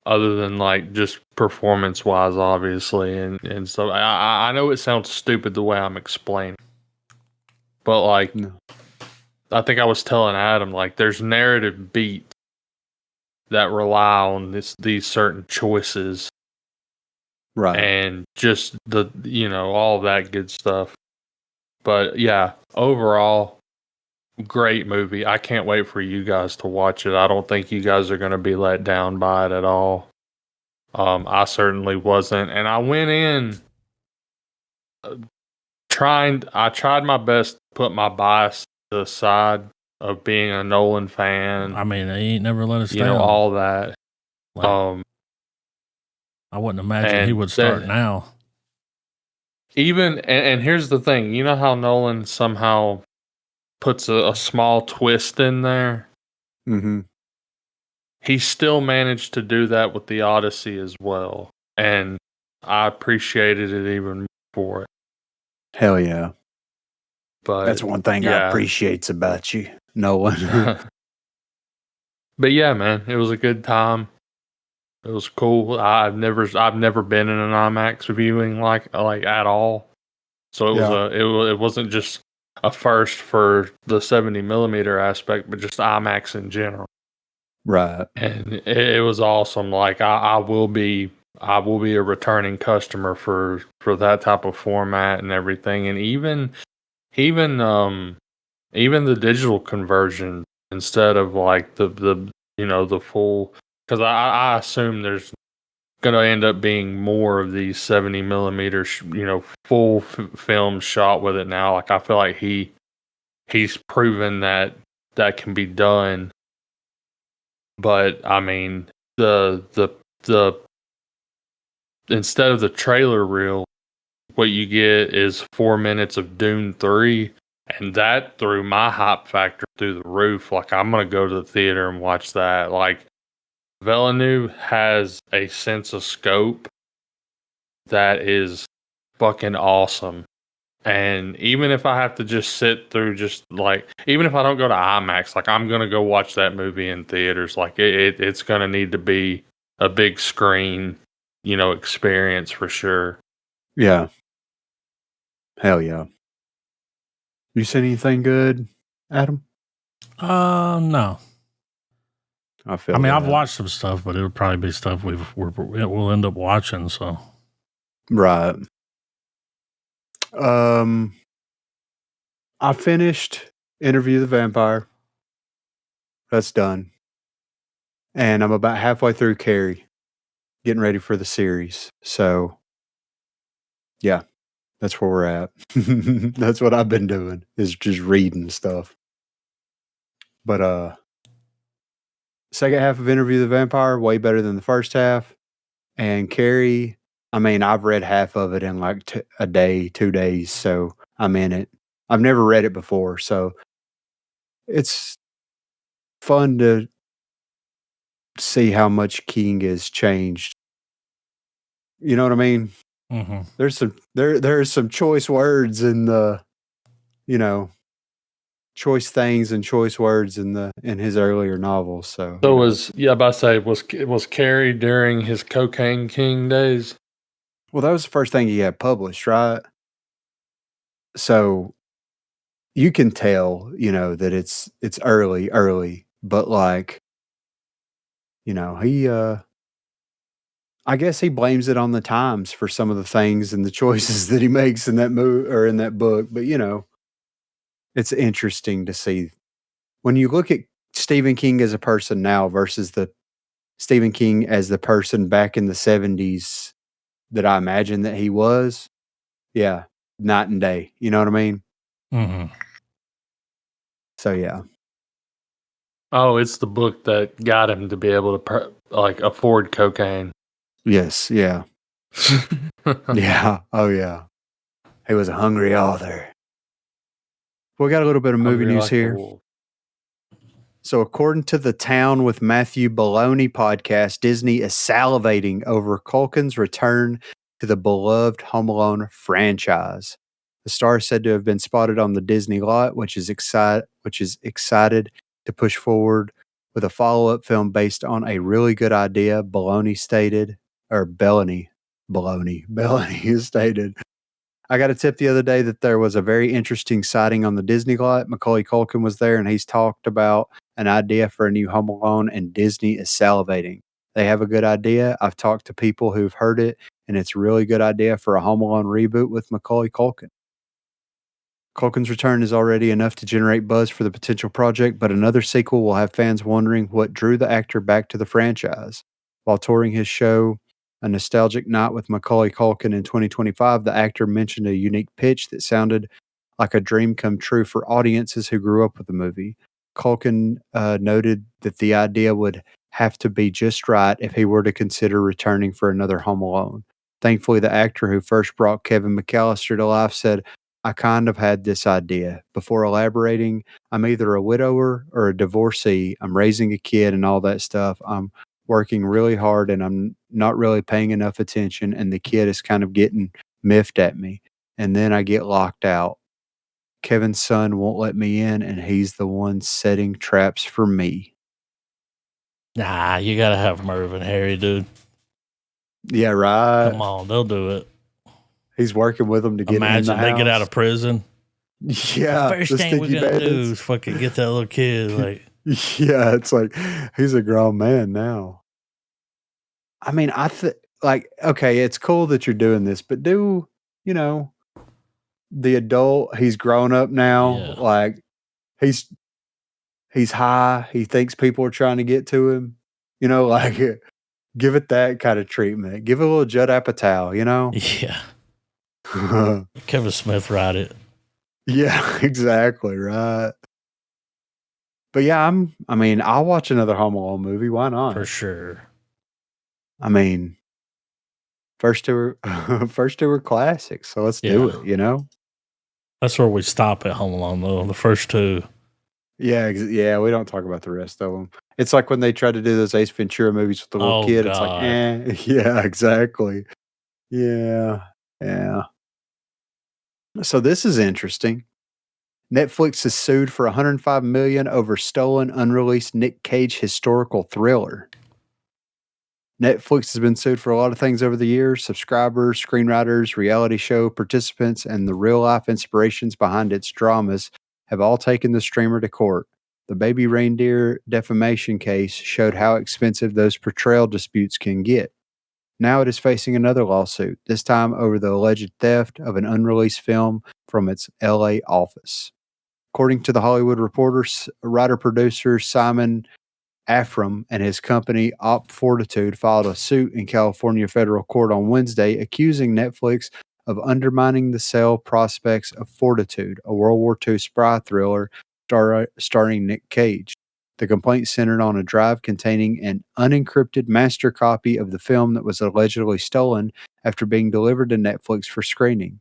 Speaker 3: than like just performance wise, obviously, and so I know it sounds stupid the way I'm explaining, but like I think I was telling Adam, like there's narrative beats that rely on these certain choices.
Speaker 2: Right.
Speaker 3: And just all of that good stuff. But yeah, overall, great movie. I can't wait for you guys to watch it. I don't think you guys are going to be let down by it at all. I certainly wasn't. And I went in I tried my best to put my bias to the side of being a Nolan fan.
Speaker 1: I mean, they ain't never let us down.
Speaker 3: You know, all that.
Speaker 1: Like, I wouldn't imagine he would start now.
Speaker 3: Even, and here's the thing, you know how Nolan somehow puts a small twist in there?
Speaker 2: Mm-hmm.
Speaker 3: He still managed to do that with the Odyssey as well. And I appreciated it even more for it.
Speaker 2: Hell yeah.
Speaker 3: But
Speaker 2: that's one thing I appreciate about you, Nolan.
Speaker 3: But yeah, man, it was a good time. It was cool. I've never been in an IMAX viewing like at all. So it wasn't just a first for the 70 millimeter aspect, but just IMAX in general.
Speaker 2: Right.
Speaker 3: And it was awesome. Like I will be a returning customer for that type of format and everything. And even the digital conversion instead of like the full, because I assume there's going to end up being more of these 70 millimeter, full film shot with it now. Like I feel like he's proven that can be done. But I mean, the instead of the trailer reel, what you get is 4 minutes of Dune 3, and that threw my hype factor through the roof. Like I'm gonna go to the theater and watch that. Like Villeneuve has a sense of scope that is fucking awesome. And even if I have to just sit through even if I don't go to IMAX, like I'm going to go watch that movie in theaters. Like it's going to need to be a big screen, experience for sure.
Speaker 2: Yeah. Hell yeah. You seen anything good, Adam?
Speaker 1: No.
Speaker 2: I
Speaker 1: mean, I've watched some stuff, but it'll probably be stuff we'll end up watching. So,
Speaker 2: right. I finished Interview the Vampire. That's done, and I'm about halfway through Carrie, getting ready for the series. So, yeah, that's where we're at. That's what I've been doing, is just reading stuff. But second half of Interview the Vampire, way better than the first half. And Carrie, I mean, I've read half of it in like a day, 2 days, so I'm in it. I've never read it before, so it's fun to see how much King has changed. You know what I mean?
Speaker 1: Mm-hmm.
Speaker 2: There's some choice words in the, choice things and choice words in his earlier novels. So
Speaker 3: was Carrie during his Cocaine King days?
Speaker 2: Well, that was the first thing he had published, right? So you can tell, that it's early, but like, he I guess he blames it on the times for some of the things and the choices that he makes in that movie or in that book. But it's interesting to see when you look at Stephen King as a person now versus the Stephen King as the person back in the 70s that I imagine that he was. Yeah, night and day. You know what I mean?
Speaker 1: Mm-hmm.
Speaker 2: So yeah.
Speaker 3: Oh, it's the book that got him to be able to afford cocaine.
Speaker 2: Yes. Yeah. Yeah. Oh yeah. He was a hungry author. We got a little bit of movie news here. So, according to the Town with Matthew Baloney podcast, Disney is salivating over Culkin's return to the beloved Home Alone franchise. The star is said to have been spotted on the Disney lot, which is excited to push forward with a follow-up film based on a really good idea. Belloni stated. I got a tip the other day that there was a very interesting sighting on the Disney lot. Macaulay Culkin was there, and he's talked about an idea for a new Home Alone, and Disney is salivating. They have a good idea. I've talked to people who've heard it, and it's a really good idea for a Home Alone reboot with Macaulay Culkin. Culkin's return is already enough to generate buzz for the potential project, but another sequel will have fans wondering what drew the actor back to the franchise. While touring his show, A Nostalgic Night with Macaulay Culkin in 2025, the actor mentioned a unique pitch that sounded like a dream come true for audiences who grew up with the movie. Culkin noted that the idea would have to be just right if he were to consider returning for another Home Alone. Thankfully, the actor who first brought Kevin McAllister to life said, I kind of had this idea. Before elaborating, I'm either a widower or a divorcee. I'm raising a kid and all that stuff. I'm working really hard and I'm not really paying enough attention, and the kid is kind of getting miffed at me. And then I get locked out. Kevin's son won't let me in, and he's the one setting traps for me.
Speaker 1: Nah, you gotta have Merv and Harry, dude.
Speaker 2: Yeah, right.
Speaker 1: Come on, they'll do it.
Speaker 2: He's working with them to get in the house.
Speaker 1: Imagine they get out of prison.
Speaker 2: Yeah.
Speaker 1: The first thing we're gonna do is fucking get that little kid. Like,
Speaker 2: yeah, it's like he's a grown man now. I mean, okay, it's cool that you're doing this, but do the adult? He's grown up now.
Speaker 1: Yeah.
Speaker 2: Like he's high. He thinks people are trying to get to him. Like give it that kind of treatment. Give it a little Judd Apatow.
Speaker 1: Yeah. Kevin Smith write it.
Speaker 2: Yeah, exactly right. But yeah, I'll watch another Home Alone movie. Why not?
Speaker 1: For sure.
Speaker 2: I mean, first two were classics, so let's do it.
Speaker 1: That's where we stop at Home Alone, though. The first two.
Speaker 2: Yeah, we don't talk about the rest of them. It's like when they try to do those Ace Ventura movies with the little kid.
Speaker 1: God.
Speaker 2: It's like, yeah, exactly. Yeah. So this is interesting. Netflix is sued for $105 million over stolen, unreleased Nick Cage historical thriller. Netflix has been sued for a lot of things over the years. Subscribers, screenwriters, reality show participants, and the real-life inspirations behind its dramas have all taken the streamer to court. The Baby Reindeer defamation case showed how expensive those portrayal disputes can get. Now it is facing another lawsuit, this time over the alleged theft of an unreleased film from its LA office. According to The Hollywood Reporter, writer-producer Simon Afram and his company Op Fortitude filed a suit in California federal court on Wednesday, accusing Netflix of undermining the sale prospects of Fortitude, a World War II spy thriller starring Nick Cage. The complaint centered on a drive containing an unencrypted master copy of the film that was allegedly stolen after being delivered to Netflix for screening.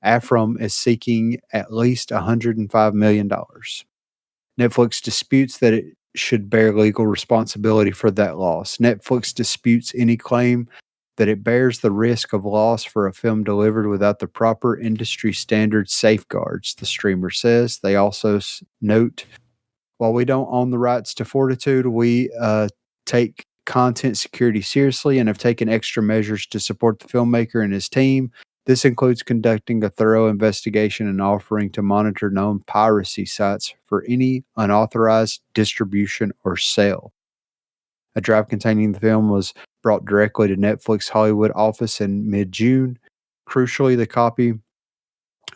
Speaker 2: Afram is seeking at least $105 million. Netflix disputes that it should bear legal responsibility for that loss. Netflix disputes any claim that it bears the risk of loss for a film delivered without the proper industry standard safeguards, the streamer says. They also note, while we don't own the rights to Fortitude, we take content security seriously and have taken extra measures to support the filmmaker and his team. This includes conducting a thorough investigation and offering to monitor known piracy sites for any unauthorized distribution or sale. A drive containing the film was brought directly to Netflix Hollywood office in mid-June. Crucially, the copy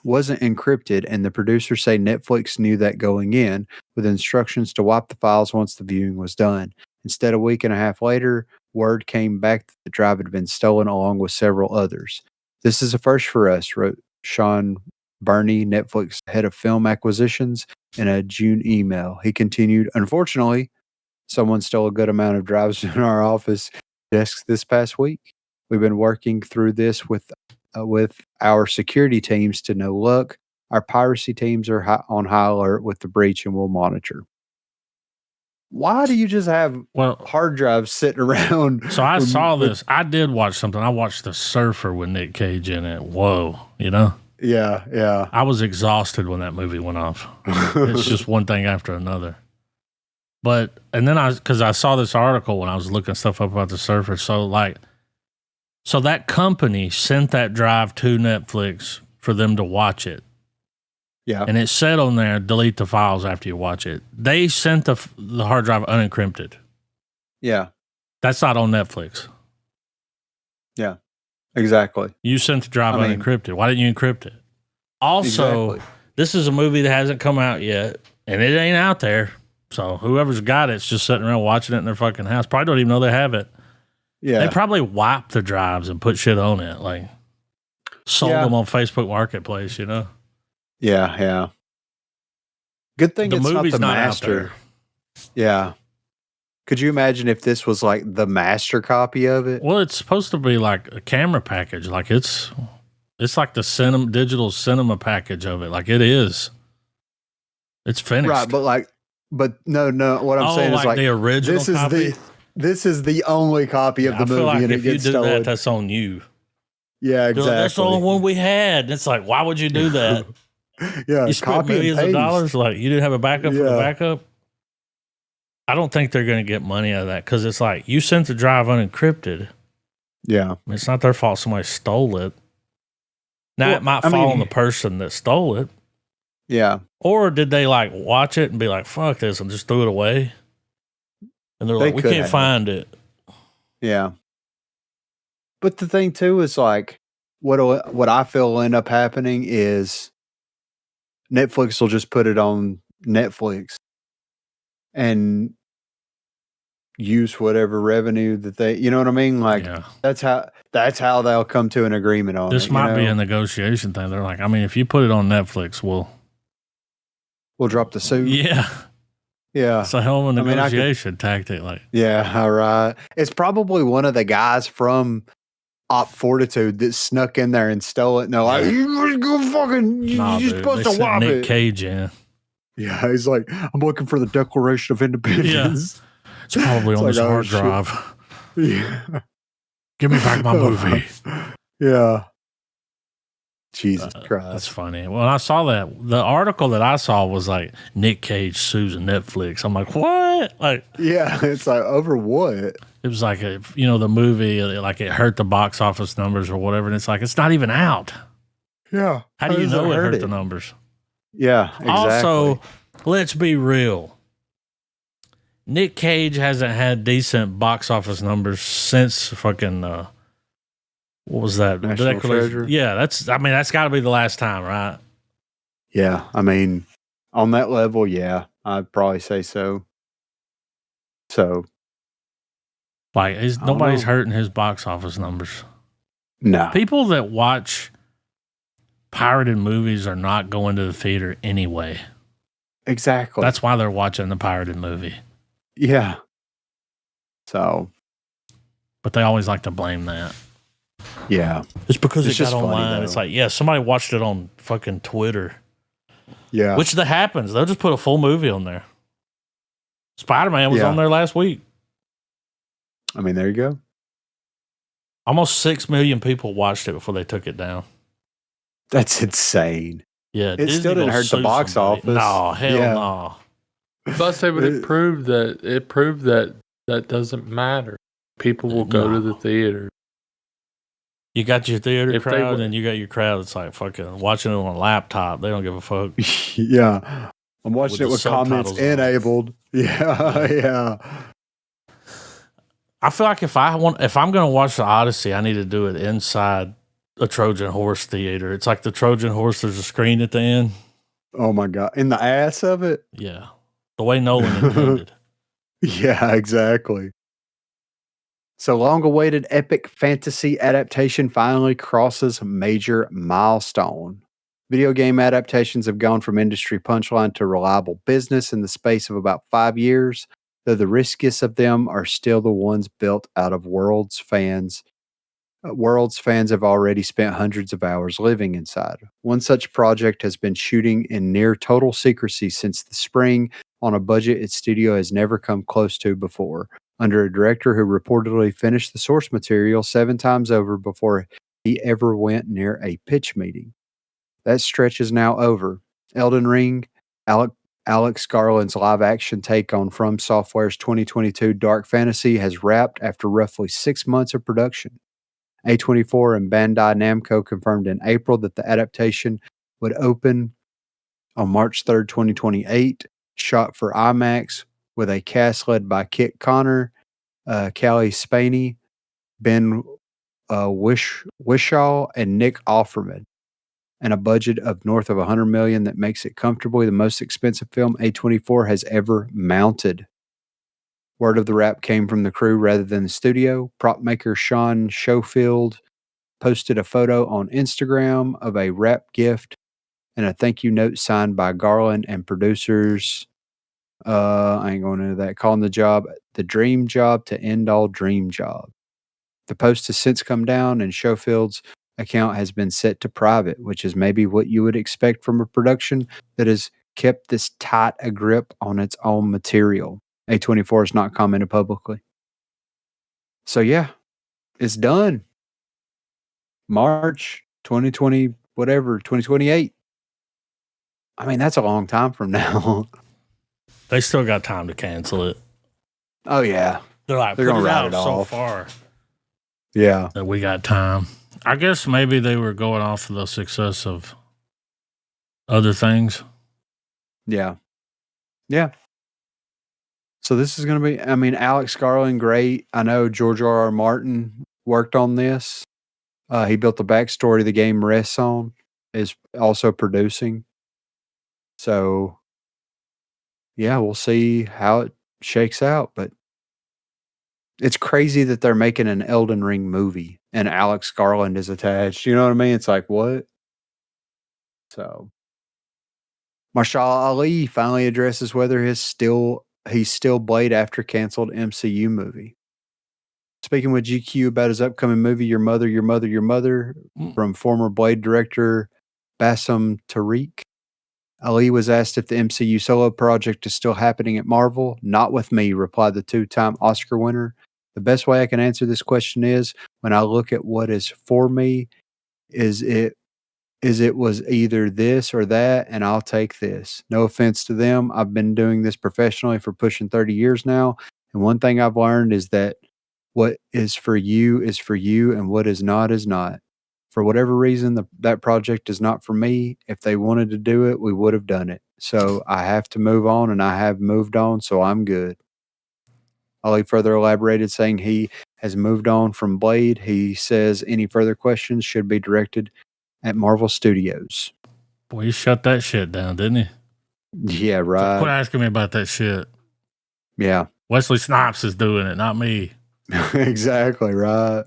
Speaker 2: wasn't encrypted, and the producers say Netflix knew that going in, with instructions to wipe the files once the viewing was done. Instead, a week and a half later, word came back that the drive had been stolen along with several others. This is a first for us, wrote Sean Burney, Netflix head of film acquisitions, in a June email. He continued, unfortunately, someone stole a good amount of drives in our office desks this past week. We've been working through this with our security teams to no luck. Our piracy teams are on high alert with the breach and will monitor. Why do you just have hard drives sitting around?
Speaker 1: So I saw this. I did watch something. I watched The Surfer with Nick Cage in it. Whoa, you know?
Speaker 2: Yeah.
Speaker 1: I was exhausted when that movie went off. It's just one thing after another. But, and then because I saw this article when I was looking stuff up about The Surfer. So that company sent that drive to Netflix for them to watch it.
Speaker 2: Yeah.
Speaker 1: And it said on there, delete the files after you watch it. They sent the hard drive unencrypted.
Speaker 2: Yeah.
Speaker 1: That's not on Netflix.
Speaker 2: Yeah, exactly.
Speaker 1: You sent the drive unencrypted. Why didn't you encrypt it? Also, This is a movie that hasn't come out yet, and it ain't out there. So whoever's got it's just sitting around watching it in their fucking house. Probably don't even know they have it.
Speaker 2: Yeah.
Speaker 1: They probably wiped the drives and put shit on it. Like, sold them on Facebook Marketplace, you know?
Speaker 2: Yeah. Good thing
Speaker 1: the
Speaker 2: it's
Speaker 1: movie's
Speaker 2: not the
Speaker 1: not
Speaker 2: master.
Speaker 1: out there.
Speaker 2: Yeah. Could you imagine if this was like the master copy of it?
Speaker 1: Well, it's supposed to be like a camera package. Like it's like the digital cinema package of it. Like it is. It's finished.
Speaker 2: Right, but no. What I'm saying is like
Speaker 1: the original copy.
Speaker 2: This is the only copy of the movie,
Speaker 1: like
Speaker 2: and
Speaker 1: if
Speaker 2: it gets
Speaker 1: you do
Speaker 2: stolen.
Speaker 1: that's on you.
Speaker 2: Yeah, exactly.
Speaker 1: That's the only one we had. It's like, why would you do that?
Speaker 2: Yeah,
Speaker 1: you spent millions of dollars. Like you didn't have a backup for the backup. I don't think they're going to get money out of that because it's like you sent the drive unencrypted.
Speaker 2: Yeah,
Speaker 1: it's not their fault somebody stole it. Now it might fall on the person that stole it.
Speaker 2: Yeah.
Speaker 1: Or did they like watch it and be like, "Fuck this," and just threw it away? And they're like, "We can't find it."
Speaker 2: Yeah. But the thing too is like, what I feel will end up happening is Netflix will just put it on Netflix and use whatever revenue that they, you know what I mean? Like that's how they'll come to an agreement on
Speaker 1: this
Speaker 2: it.
Speaker 1: Might be a negotiation thing. They're like, I mean, if you put it on Netflix, we'll
Speaker 2: drop the suit.
Speaker 1: Yeah.
Speaker 2: Yeah.
Speaker 1: It's a hell of a negotiation tactic. Like,
Speaker 2: yeah, all right. It's probably one of the guys from Op Fortitude that snuck in there and stole it. And they're like, you're supposed to whop it.
Speaker 1: Nick Cage in.
Speaker 2: Yeah, he's like, I'm looking for the Declaration of Independence.
Speaker 1: Yeah. It's probably on this hard drive.
Speaker 2: Yeah.
Speaker 1: Give me back my movie.
Speaker 2: Yeah. Jesus Christ.
Speaker 1: That's funny. Well, I saw that. The article that I saw was like, Nick Cage sues Netflix. I'm like, what? Like,
Speaker 2: yeah, it's like, over what?
Speaker 1: It was like, the movie, like it hurt the box office numbers or whatever. And it's like, it's not even out.
Speaker 2: Yeah.
Speaker 1: How do you know it hurt the numbers?
Speaker 2: Yeah, exactly.
Speaker 1: Also, let's be real. Nick Cage hasn't had decent box office numbers since fucking, what was that?
Speaker 2: National Treasure?
Speaker 1: Yeah, that's got to be the last time, right?
Speaker 2: Yeah, I mean, on that level, yeah, I'd probably say so. So,
Speaker 1: like, nobody's hurting his box office numbers.
Speaker 2: No.
Speaker 1: People that watch pirated movies are not going to the theater anyway.
Speaker 2: Exactly.
Speaker 1: That's why they're watching the pirated movie.
Speaker 2: Yeah. So.
Speaker 1: But they always like to blame that.
Speaker 2: Yeah.
Speaker 1: It's because
Speaker 2: It's
Speaker 1: it got
Speaker 2: just funny,
Speaker 1: online.
Speaker 2: though.
Speaker 1: It's like, yeah, somebody watched it on fucking Twitter.
Speaker 2: Yeah.
Speaker 1: Which that happens. They'll just put a full movie on there. Spider-Man was on there last week.
Speaker 2: I mean, there you go.
Speaker 1: Almost 6 million people watched it before they took it down.
Speaker 2: That's insane.
Speaker 1: Yeah,
Speaker 2: It
Speaker 1: Disney
Speaker 2: still didn't hurt the box office.
Speaker 1: No, hell no.
Speaker 3: But it proved that doesn't matter. People will go to the theater.
Speaker 1: You got your theater crowd, and you got your crowd that's like fucking watching it on a laptop. They don't give a fuck.
Speaker 2: Yeah. I'm watching it with comments enabled. Yeah.
Speaker 1: I feel like if I'm going to watch the Odyssey, I need to do it inside a Trojan Horse theater. It's like the Trojan Horse. There's a screen at the end.
Speaker 2: Oh my God. In the ass of it?
Speaker 1: Yeah. The way Nolan intended.
Speaker 2: Yeah, exactly. So long-awaited epic fantasy adaptation finally crosses major milestone. Video game adaptations have gone from industry punchline to reliable business in the space of about 5 years, though the riskiest of them are still the ones built out of worlds fans have already spent hundreds of hours living inside. One such project has been shooting in near total secrecy since the spring on a budget its studio has never come close to before, under a director who reportedly finished the source material 7 times over before he ever went near a pitch meeting. That stretch is now over. Elden Ring, Alex Garland's live-action take on From Software's 2022 dark fantasy, has wrapped after roughly 6 months of production. A24 and Bandai Namco confirmed in April that the adaptation would open on March 3rd, 2028, shot for IMAX with a cast led by Kit Connor, Callie Spaney, Ben Whishaw, and Nick Offerman, and a budget of north of $100 million that makes it comfortably the most expensive film A24 has ever mounted. Word of the wrap came from the crew rather than the studio. Prop maker Sean Schofield posted a photo on Instagram of a wrap gift and a thank you note signed by Garland and producers. I ain't going into that. Calling the job the dream job to end all dream job. The post has since come down, and Schofield's account has been set to private, which is maybe what you would expect from a production that has kept this tight a grip on its own material. A24 has not commented publicly. So yeah, it's done. March 2020, whatever, 2028. I mean, that's a long time from now.
Speaker 1: They still got time to cancel it.
Speaker 2: Oh yeah.
Speaker 1: They're like, they're going to write it so far.
Speaker 2: Yeah.
Speaker 1: That we got time. I guess maybe they were going off of the success of other things.
Speaker 2: Yeah. Yeah. So this is going to be, I mean, Alex Garland, great. I know George R.R. Martin worked on this. He built the backstory the game rests on, is also producing. So, yeah, we'll see how it shakes out. But it's crazy that they're making an Elden Ring movie and Alex Garland is attached. You know what I mean? It's like, what? So, Marshall Ali finally addresses whether he's still Blade after canceled MCU movie. Speaking with GQ about his upcoming movie, Your Mother, Your Mother, Your Mother, from former Blade director Bassam Tariq, Ali was asked if the MCU solo project is still happening at Marvel. Not with me, replied the 2-time Oscar winner. The best way I can answer this question is, when I look at what is for me, is it was either this or that, and I'll take this. No offense to them. I've been doing this professionally for pushing 30 years now. And one thing I've learned is that what is for you, and what is not is not. For whatever reason, that project is not for me. If they wanted to do it, we would have done it. So I have to move on, and I have moved on, so I'm good. Ali further elaborated, saying he has moved on from Blade. He says any further questions should be directed at Marvel Studios.
Speaker 1: Boy, he shut that shit down, didn't he?
Speaker 2: Yeah, right.
Speaker 1: Quit asking me about that shit.
Speaker 2: Yeah.
Speaker 1: Wesley Snipes is doing it, not me.
Speaker 2: Exactly, right.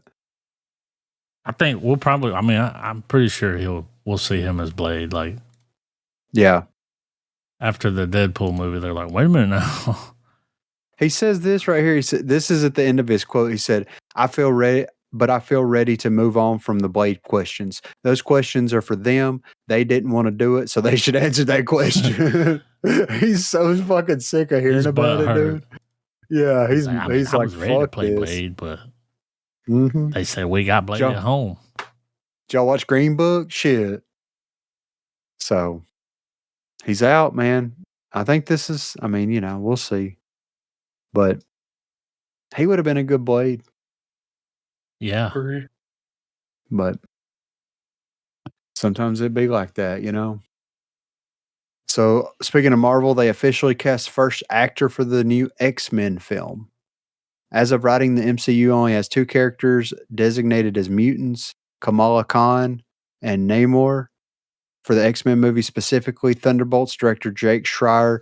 Speaker 1: I think we'll probably, I mean, I'm pretty sure we'll see him as Blade. Like,
Speaker 2: yeah.
Speaker 1: After the Deadpool movie, they're like, wait a minute now.
Speaker 2: He says this right here. He said, this is at the end of his quote. He said, I feel ready. but I feel ready to move on from the Blade questions. Those questions are for them. They didn't want to do it, so they should answer that question. He's so fucking sick of hearing about it, dude. Yeah, he's
Speaker 1: I
Speaker 2: like,
Speaker 1: was ready to play
Speaker 2: this.
Speaker 1: Blade, but they said we got Blade at home.
Speaker 2: Did y'all watch Green Book? Shit. So he's out, man. I think this is, we'll see. But he would have been a good Blade.
Speaker 1: Yeah.
Speaker 2: But sometimes it'd be like that, you know? So speaking of Marvel, they officially cast first actor for the new X-Men film. As of writing, the MCU only has 2 characters designated as mutants, Kamala Khan and Namor. For the X-Men movie specifically, Thunderbolts director Jake Schreier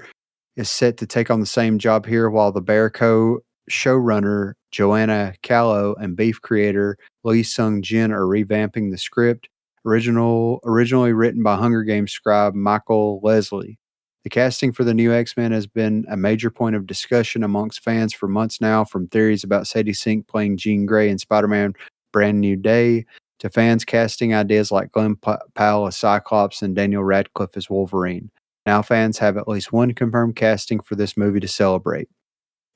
Speaker 2: is set to take on the same job here, while the Bearco showrunner Joanna Callow and Beef creator Lee Sung-jin are revamping the script, originally written by Hunger Games scribe Michael Leslie. The casting for the new X-Men has been a major point of discussion amongst fans for months now, from theories about Sadie Sink playing Jean Grey in Spider-Man Brand New Day, to fans casting ideas like Glenn Powell as Cyclops and Daniel Radcliffe as Wolverine. Now fans have at least one confirmed casting for this movie to celebrate.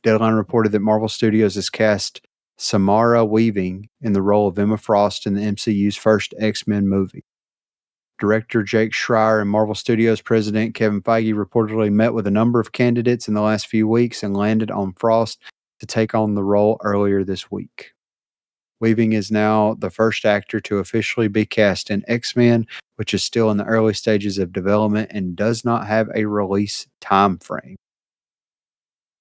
Speaker 2: Deadline reported that Marvel Studios has cast Samara Weaving in the role of Emma Frost in the MCU's first X-Men movie. Director Jake Schreier and Marvel Studios president Kevin Feige reportedly met with a number of candidates in the last few weeks and landed on Frost to take on the role earlier this week. Weaving is now the first actor to officially be cast in X-Men, which is still in the early stages of development and does not have a release time frame.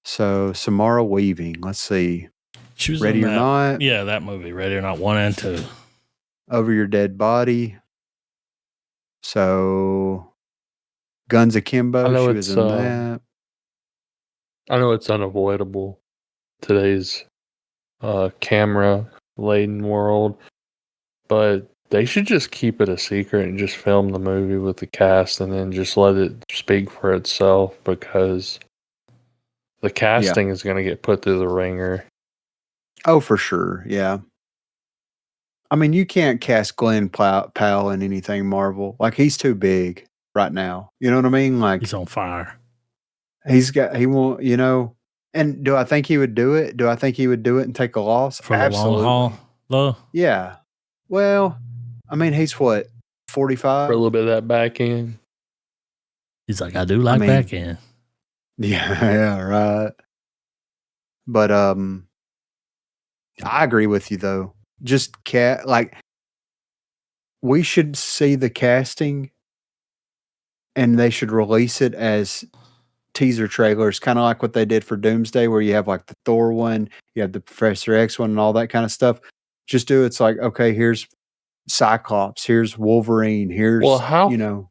Speaker 2: So, Samara Weaving, let's see.
Speaker 1: She was
Speaker 2: Ready or Not?
Speaker 1: Yeah, that movie, Ready or Not 1 and 2.
Speaker 2: Over Your Dead Body. So, Guns Akimbo, she was in that.
Speaker 3: I know it's unavoidable, today's camera-laden world, but they should just keep it a secret and just film the movie with the cast and then just let it speak for itself, because the casting is going to get put through the ringer.
Speaker 2: Oh, for sure, yeah. I mean, you can't cast Glenn Powell in anything Marvel. Like, he's too big right now. You know what I mean? Like,
Speaker 1: he's on fire.
Speaker 2: He won't, you know. And do I think he would do it? Do I think he would do it and take a loss?
Speaker 1: For the long haul, though?
Speaker 2: Yeah. Well, I mean, he's what, 45?
Speaker 3: For a little bit of that back end.
Speaker 1: He's like, I do like back end.
Speaker 2: Yeah, right. But I agree with you though. Just we should see the casting and they should release it as teaser trailers, kind of like what they did for Doomsday, where you have like the Thor one, you have the Professor X one, and all that kind of stuff. Just do it's like, okay, here's Cyclops, here's Wolverine, here's
Speaker 3: Well,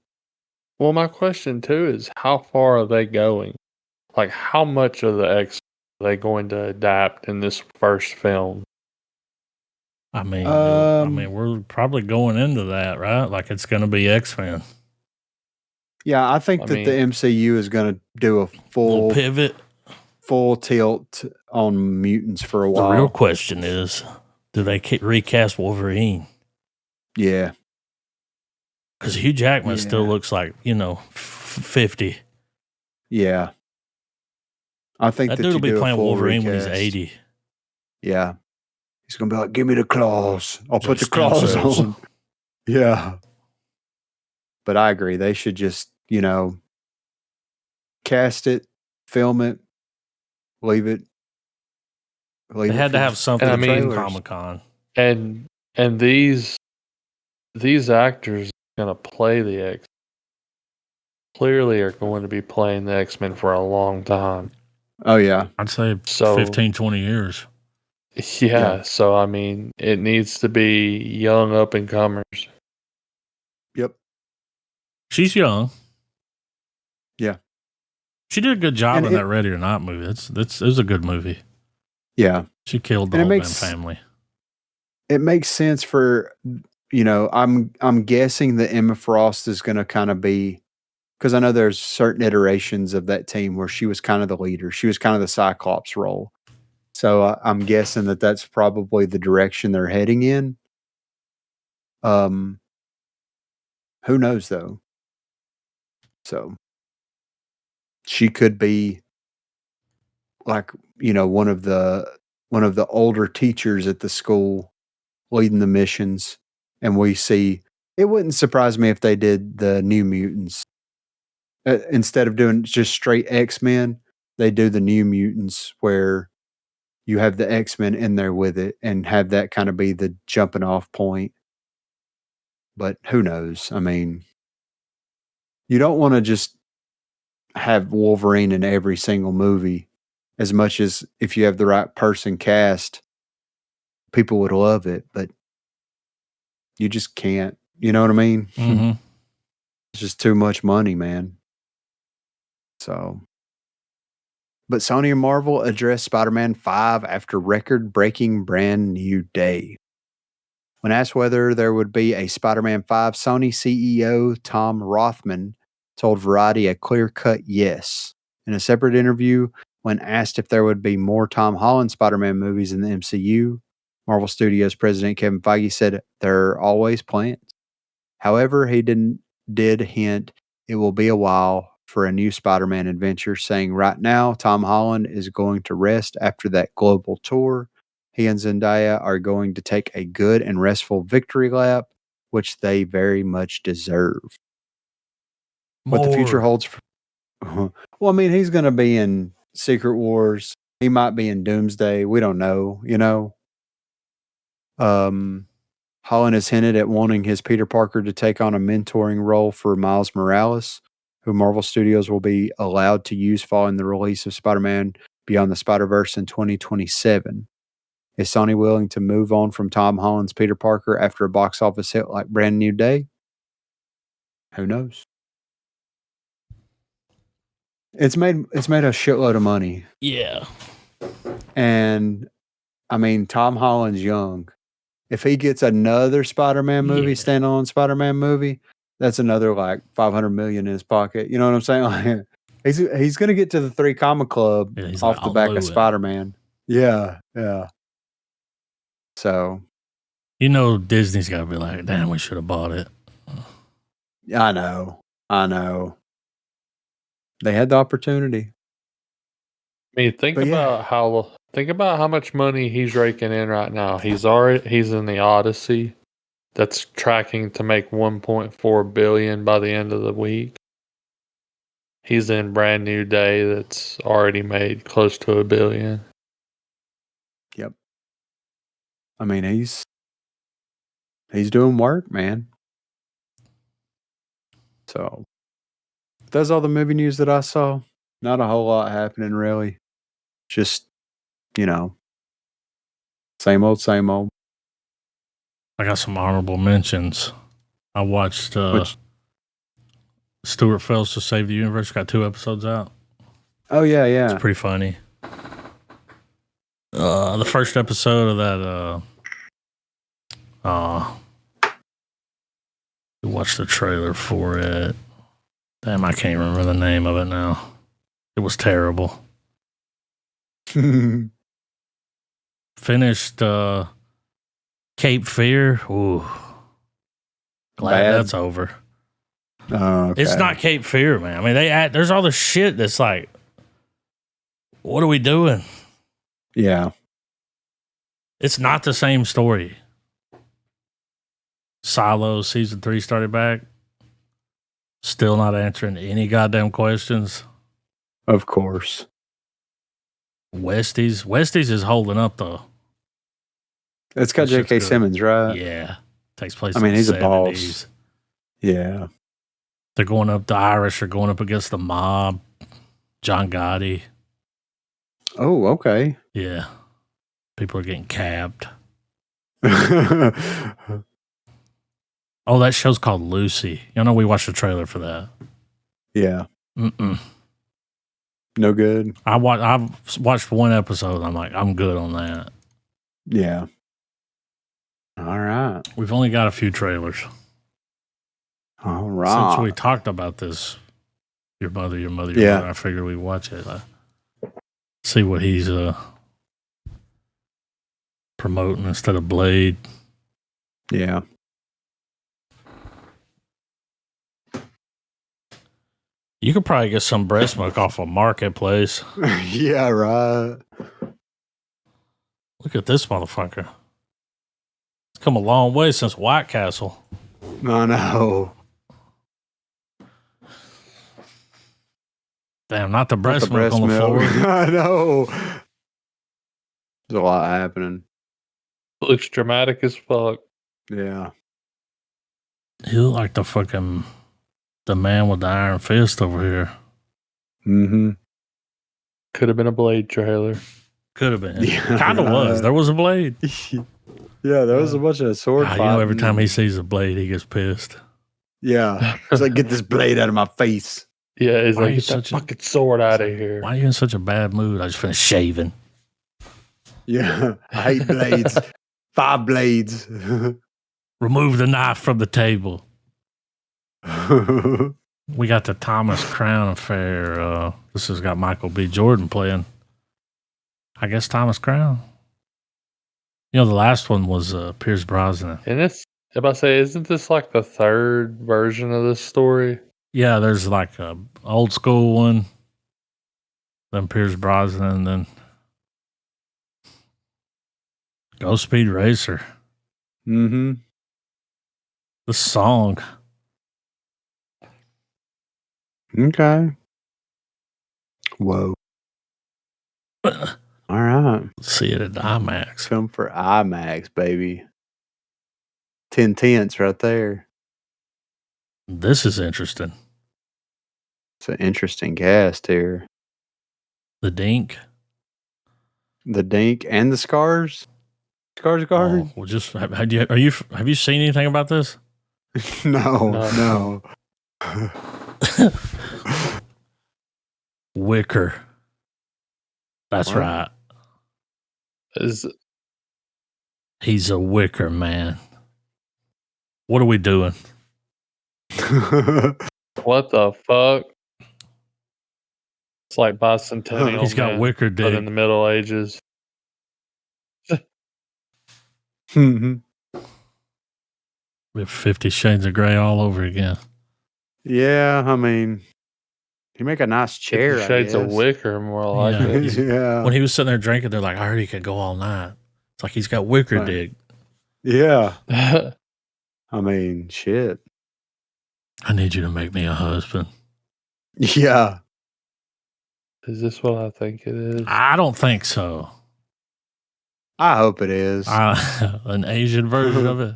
Speaker 3: my question too is, how far are they going? Like, how much of the X are they going to adapt in this first film?
Speaker 1: I mean, we're probably going into that, right? Like, it's going to be X-Men.
Speaker 2: Yeah, I think the MCU is going to do a full
Speaker 1: pivot,
Speaker 2: full tilt on mutants for a while.
Speaker 1: The real question is, do they recast Wolverine?
Speaker 2: Yeah.
Speaker 1: Because Hugh Jackman still looks like, 50.
Speaker 2: Yeah. I think
Speaker 1: that dude will be playing Wolverine when he's 80.
Speaker 2: Yeah. He's going to be like, give me the claws. I'll put the claws on. Yeah. But I agree. They should just, cast it, film it, leave it.
Speaker 1: They had to have something for Comic-Con.
Speaker 3: And these actors going to play the X clearly are going to be playing the X-Men for a long time.
Speaker 2: Oh, yeah.
Speaker 1: I'd say 15, 20 years.
Speaker 3: Yeah. So, I mean, it needs to be young up-and-comers.
Speaker 2: Yep.
Speaker 1: She's young.
Speaker 2: Yeah.
Speaker 1: She did a good job in that Ready or Not movie. It was a good movie.
Speaker 2: Yeah.
Speaker 1: She killed the whole damn family.
Speaker 2: It makes sense for, I'm guessing that Emma Frost is going to kind of be, because I know there's certain iterations of that team where she was kind of the leader. She was kind of the Cyclops role. So I'm guessing that that's probably the direction they're heading in. Who knows though? So she could be like, one of the older teachers at the school leading the missions, and we see. It wouldn't surprise me if they did the New Mutants instead of doing just straight X-Men. They do the New Mutants where you have the X-Men in there with it and have that kind of be the jumping off point. But who knows? I mean, you don't want to just have Wolverine in every single movie. As much as if you have the right person cast, people would love it, but you just can't. You know what I mean?
Speaker 1: Mm-hmm.
Speaker 2: It's just too much money, man. So, but Sony and Marvel addressed Spider-Man 5 after record-breaking brand new day. When asked whether there would be a Spider-Man 5, Sony CEO Tom Rothman told Variety a clear-cut yes. In a separate interview, when asked if there would be more Tom Holland Spider-Man movies in the MCU, Marvel Studios president Kevin Feige said there are always plans. However, he did hint it will be a while for a new Spider-Man adventure, saying right now Tom Holland is going to rest after that global tour. He and Zendaya are going to take a good and restful victory lap, which they very much deserve. What the future holds for... Well, I mean, he's going to be in Secret Wars. He might be in Doomsday. We don't know, Holland has hinted at wanting his Peter Parker to take on a mentoring role for Miles Morales, who Marvel Studios will be allowed to use following the release of Spider-Man Beyond the Spider-Verse in 2027. Is Sony willing to move on from Tom Holland's Peter Parker after a box office hit like Brand New Day? Who knows? It's made a shitload of money.
Speaker 1: Yeah.
Speaker 2: And I mean, Tom Holland's young. If he gets another Spider-Man movie, standalone Spider-Man movie, that's another like $500 million in his pocket. You know what I'm saying? Like, he's going to get to the 3 Comma Club off the back of Spider-Man. Yeah, yeah. So,
Speaker 1: Disney's got to be like, damn, we should have bought it.
Speaker 2: I know. They had the opportunity.
Speaker 3: I mean, think about how much money he's raking in right now. He's in the Odyssey that's tracking to make $1.4 billion by the end of the week. He's in Brand New Day that's already made close to $1 billion.
Speaker 2: Yep. I mean, he's doing work, man. So that's all the movie news that I saw. Not a whole lot happening, really. Just, same old, same old.
Speaker 1: I got some honorable mentions. I watched Stuart Fails to Save the Universe. Got 2 episodes out.
Speaker 2: Oh, yeah.
Speaker 1: It's pretty funny. The first episode of that, you watched the trailer for it. Damn, I can't remember the name of it now. It was terrible. Finished Cape Fear. Ooh. Glad that's over.
Speaker 2: Okay.
Speaker 1: It's not Cape Fear, man. I mean, there's all this shit that's like, what are we doing?
Speaker 2: Yeah.
Speaker 1: It's not the same story. Silo season 3 started back. Still not answering any goddamn questions.
Speaker 2: Of course.
Speaker 1: Westies is holding up though.
Speaker 2: It's got J.K. Simmons, right?
Speaker 1: Yeah. Takes place
Speaker 2: I mean, he's
Speaker 1: 70s.
Speaker 2: a boss. Yeah.
Speaker 1: They're going up, the Irish are going up against the mob. John Gotti.
Speaker 2: Oh, okay.
Speaker 1: Yeah. People are getting capped. Oh, that show's called Lucy. We watched the trailer for that.
Speaker 2: Yeah.
Speaker 1: Mm-mm.
Speaker 2: No good.
Speaker 1: I've watched 1 episode. I'm like, I'm good on that.
Speaker 2: Yeah. All right.
Speaker 1: We've only got a few trailers.
Speaker 2: All right.
Speaker 1: Since we talked about this, your mother,
Speaker 2: yeah.
Speaker 1: I figured we'd watch it. See what he's promoting instead of Blade.
Speaker 2: Yeah.
Speaker 1: You could probably get some breast milk off a marketplace.
Speaker 2: Yeah, right.
Speaker 1: Look at this motherfucker. It's come a long way since White Castle.
Speaker 2: I know.
Speaker 1: Damn, not the breast milk on the floor.
Speaker 2: I know. There's a lot happening.
Speaker 3: Looks dramatic as fuck.
Speaker 2: Yeah.
Speaker 1: He looked like the man with the iron fist over here.
Speaker 2: Mm-hmm.
Speaker 3: Could have been a Blade trailer.
Speaker 1: Could have been.
Speaker 2: Yeah.
Speaker 1: Kind of was. There was a Blade.
Speaker 2: Yeah, there was a bunch of sword fighting.
Speaker 1: Every time he sees a Blade, he gets pissed.
Speaker 2: Yeah. It's like, get this blade out of my face.
Speaker 3: Yeah, he's like, get that fucking sword out of here.
Speaker 1: Why are you in such a bad mood? I just finished shaving.
Speaker 2: Yeah. I hate blades. 5 blades.
Speaker 1: Remove the knife from the table. We got the Thomas Crown Affair. This has got Michael B. Jordan playing. I guess Thomas Crown. You know, the last one was Pierce Brosnan.
Speaker 3: And it's about to say, isn't this like the 3rd version of this story?
Speaker 1: Yeah, there's like a old school one, then Pierce Brosnan, then Go Speed Racer.
Speaker 2: Mm-hmm.
Speaker 1: The song.
Speaker 2: Okay. Whoa. All right.
Speaker 1: See it at IMAX.
Speaker 2: Film for IMAX, baby. 10 tenths right there.
Speaker 1: This is interesting.
Speaker 2: It's an interesting cast here.
Speaker 1: The Dink.
Speaker 2: The Dink and the Scars. Scars.
Speaker 1: Oh, well, just have you seen anything about this?
Speaker 2: No.
Speaker 1: Wicker. That's
Speaker 2: What?
Speaker 1: right.
Speaker 3: Is
Speaker 1: He's a wicker man. What are we doing?
Speaker 3: what the fuck? It's like bicentennial.
Speaker 1: He's got
Speaker 3: man,
Speaker 1: wicker
Speaker 3: but in
Speaker 1: dick.
Speaker 3: the Middle Ages.
Speaker 2: Mhm.
Speaker 1: We have 50 Shades of Grey all over again.
Speaker 2: Yeah, I mean, you make a nice chair.
Speaker 3: 50 Shades of Wicker, more like
Speaker 1: Yeah.
Speaker 3: it.
Speaker 2: Yeah.
Speaker 1: When he was sitting there drinking, they're like, I heard he could go all night. It's like he's got wicker
Speaker 2: Right.
Speaker 1: dick.
Speaker 2: Yeah. I mean, shit.
Speaker 1: I need you to make me a husband.
Speaker 2: Yeah.
Speaker 3: Is this what I think it is?
Speaker 1: I don't think so.
Speaker 2: I hope it is.
Speaker 1: An Asian version of it.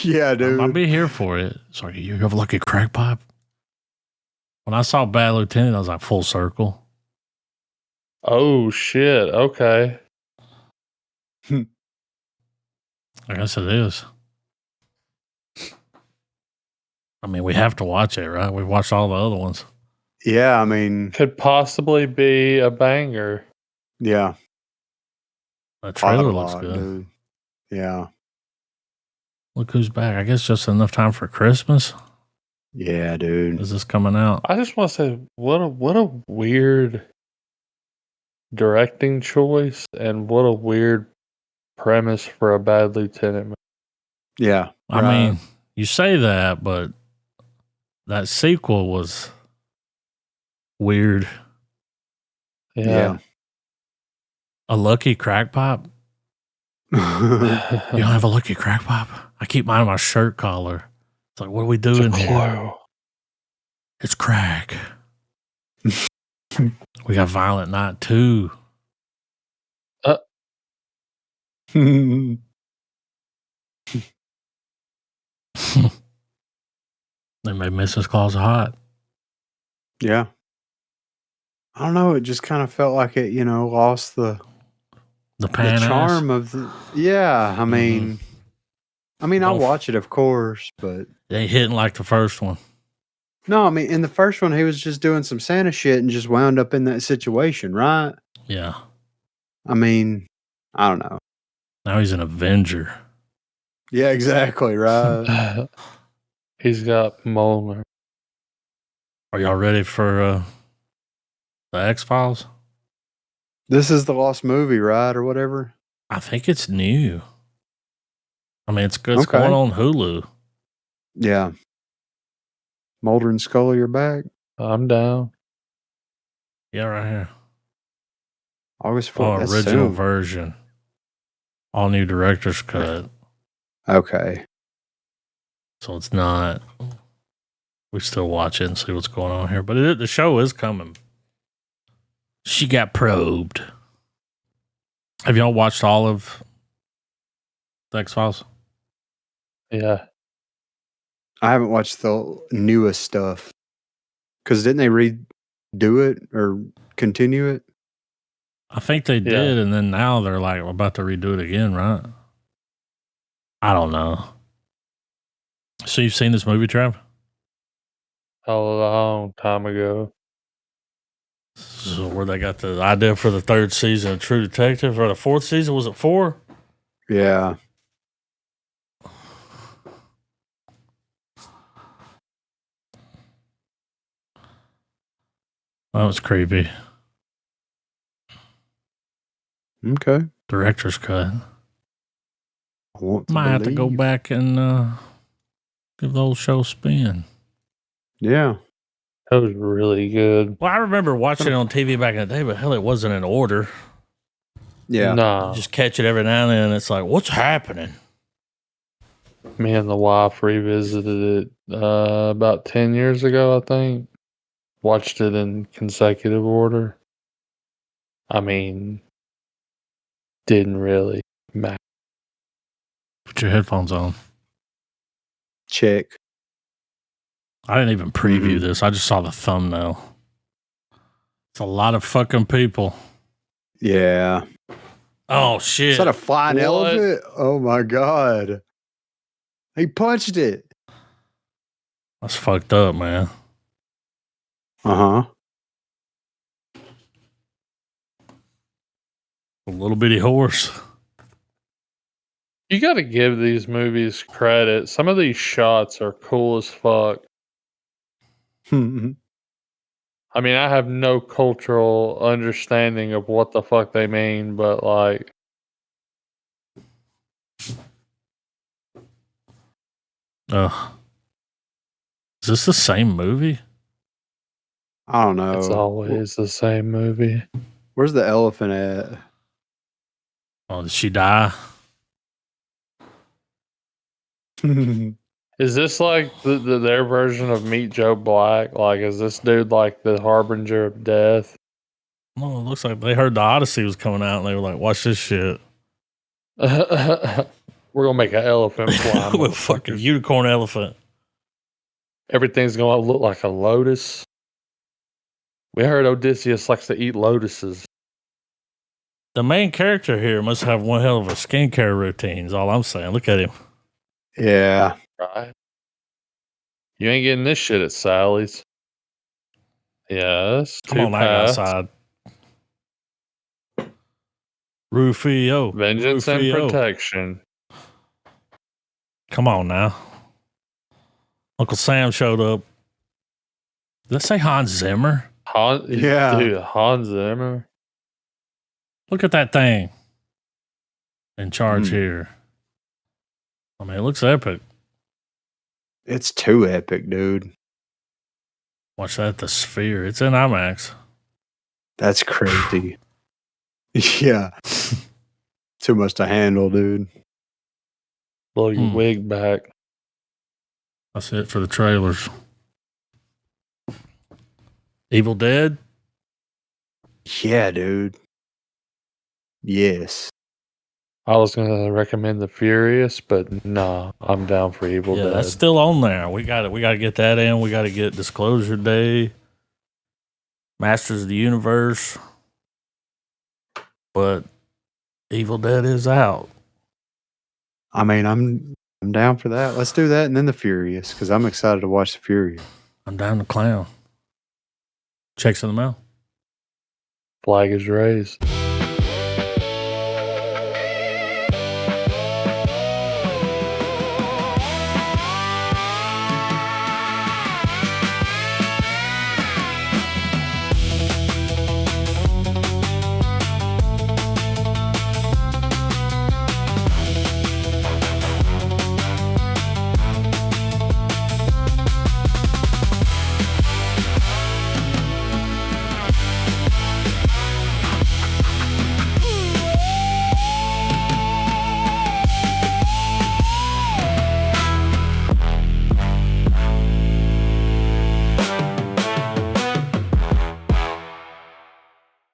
Speaker 2: Yeah, dude.
Speaker 1: I'll be here for it. It's like, you have a lucky crack pipe. When I saw Bad Lieutenant, I was like, full circle.
Speaker 3: Oh, shit. Okay.
Speaker 1: I guess it is. I mean, we have to watch it, right? We've watched all the other ones.
Speaker 2: Yeah, I mean,
Speaker 3: Could possibly be a banger.
Speaker 2: yeah.
Speaker 1: The trailer
Speaker 2: Lot,
Speaker 1: looks good.
Speaker 2: dude. Yeah.
Speaker 1: Look who's back. I guess just enough time for Christmas.
Speaker 2: Yeah, dude.
Speaker 1: Is this coming out?
Speaker 3: I just want to say, what a weird directing choice, and what a weird premise for a Bad Lieutenant.
Speaker 2: Yeah.
Speaker 1: I
Speaker 2: right.
Speaker 1: mean, you say that, but that sequel was weird.
Speaker 3: Yeah.
Speaker 1: A lucky crack pipe? You don't have a lucky crack pipe? I keep mine on my shirt collar. It's like, what are we doing here? It's crack. We got Violent Night 2. They made Mrs. Claus hot.
Speaker 2: Yeah. I don't know. It just kind of felt like it, lost the charm of the. Yeah. I mean, I'll watch it, of course, but
Speaker 1: it ain't hitting like the first one.
Speaker 2: No, I mean, in the first one, he was just doing some Santa shit and just wound up in that situation, right?
Speaker 1: Yeah.
Speaker 2: I mean, I don't know.
Speaker 1: Now he's an Avenger.
Speaker 2: Yeah, exactly, right.
Speaker 3: He's got Mjolnir.
Speaker 1: Are y'all ready for the X-Files?
Speaker 2: This is the lost movie, right, or whatever?
Speaker 1: I think it's new. I mean, it's good. It's going on Hulu.
Speaker 2: Yeah. Mulder and Scully are back.
Speaker 3: I'm down.
Speaker 1: Yeah, right here.
Speaker 2: August 4th.
Speaker 1: Oh, original version. All new director's cut.
Speaker 2: Okay.
Speaker 1: So it's not. We still watch it and see what's going on here. But the show is coming. She got probed. Have y'all watched all of the X-Files?
Speaker 3: Yeah.
Speaker 2: I haven't watched the newest stuff. Because didn't they redo it or continue it?
Speaker 1: I think they did, and then now they're like about to redo it again, right? I don't know. So you've seen this movie, Trav?
Speaker 3: A long time ago.
Speaker 1: So where they got the idea for the third season of True Detective, or the fourth season? Was it 4?
Speaker 2: Yeah.
Speaker 1: That was creepy.
Speaker 2: Okay.
Speaker 1: Director's cut.
Speaker 2: Might
Speaker 1: have to go back and give the whole show a spin.
Speaker 2: Yeah.
Speaker 3: That was really good.
Speaker 1: Well, I remember watching it on TV back in the day, but hell, it wasn't in order.
Speaker 2: Yeah.
Speaker 3: No.
Speaker 1: You just catch it every now and then, and it's like, what's happening?
Speaker 3: Me and the wife revisited it about 10 years ago, I think. Watched it in consecutive order. I mean, didn't really matter.
Speaker 1: Put your headphones on.
Speaker 2: Check.
Speaker 1: I didn't even preview this. I just saw the thumbnail. It's a lot of fucking people.
Speaker 2: Yeah.
Speaker 1: Oh, shit.
Speaker 2: Is that a flying elephant? Oh, my God. He punched it.
Speaker 1: That's fucked up, man.
Speaker 2: Uh-huh.
Speaker 1: A little bitty horse.
Speaker 3: You got to give these movies credit. Some of these shots are cool as fuck. I mean, I have no cultural understanding of what the fuck they mean, but like...
Speaker 1: Is this the same movie?
Speaker 2: I don't know.
Speaker 3: It's always the same movie.
Speaker 2: Where's the elephant at?
Speaker 1: Oh, did she die?
Speaker 3: Is this like their version of Meet Joe Black? Like, is this dude like the harbinger of death?
Speaker 1: No, it looks like they heard the Odyssey was coming out and they were like, watch this shit.
Speaker 3: We're going to make an elephant fly.
Speaker 1: With fucking unicorn elephant.
Speaker 3: Everything's going to look like a lotus. We heard Odysseus likes to eat lotuses.
Speaker 1: The main character here must have one hell of a skincare routine, is all I'm saying. Look at him.
Speaker 2: Yeah.
Speaker 3: Right. You ain't getting this shit at Sally's. Yes.
Speaker 1: Come on, outside. Rufio.
Speaker 3: Vengeance and protection.
Speaker 1: Come on now. Uncle Sam showed up. Did that say Hans Zimmer?
Speaker 2: Yeah.
Speaker 3: Dude, Hans Zimmer.
Speaker 1: Look at that thing. In charge here. I mean, it looks epic.
Speaker 2: It's too epic, dude.
Speaker 1: Watch that, the Sphere. It's in IMAX.
Speaker 2: That's crazy. Yeah. Too much to handle, dude.
Speaker 3: Blow your wig back.
Speaker 1: That's it for the trailers. Evil Dead?
Speaker 2: Yeah, dude. Yes.
Speaker 3: I was going to recommend The Furious, but nah, I'm down for Evil Dead.
Speaker 1: That's still on there. We got to get that in. We got to get Disclosure Day, Masters of the Universe. But Evil Dead is out.
Speaker 2: I mean, I'm down for that. Let's do that and then The Furious, because I'm excited to watch The Furious.
Speaker 1: I'm down to clown. Checks in the mail.
Speaker 3: Flag is raised.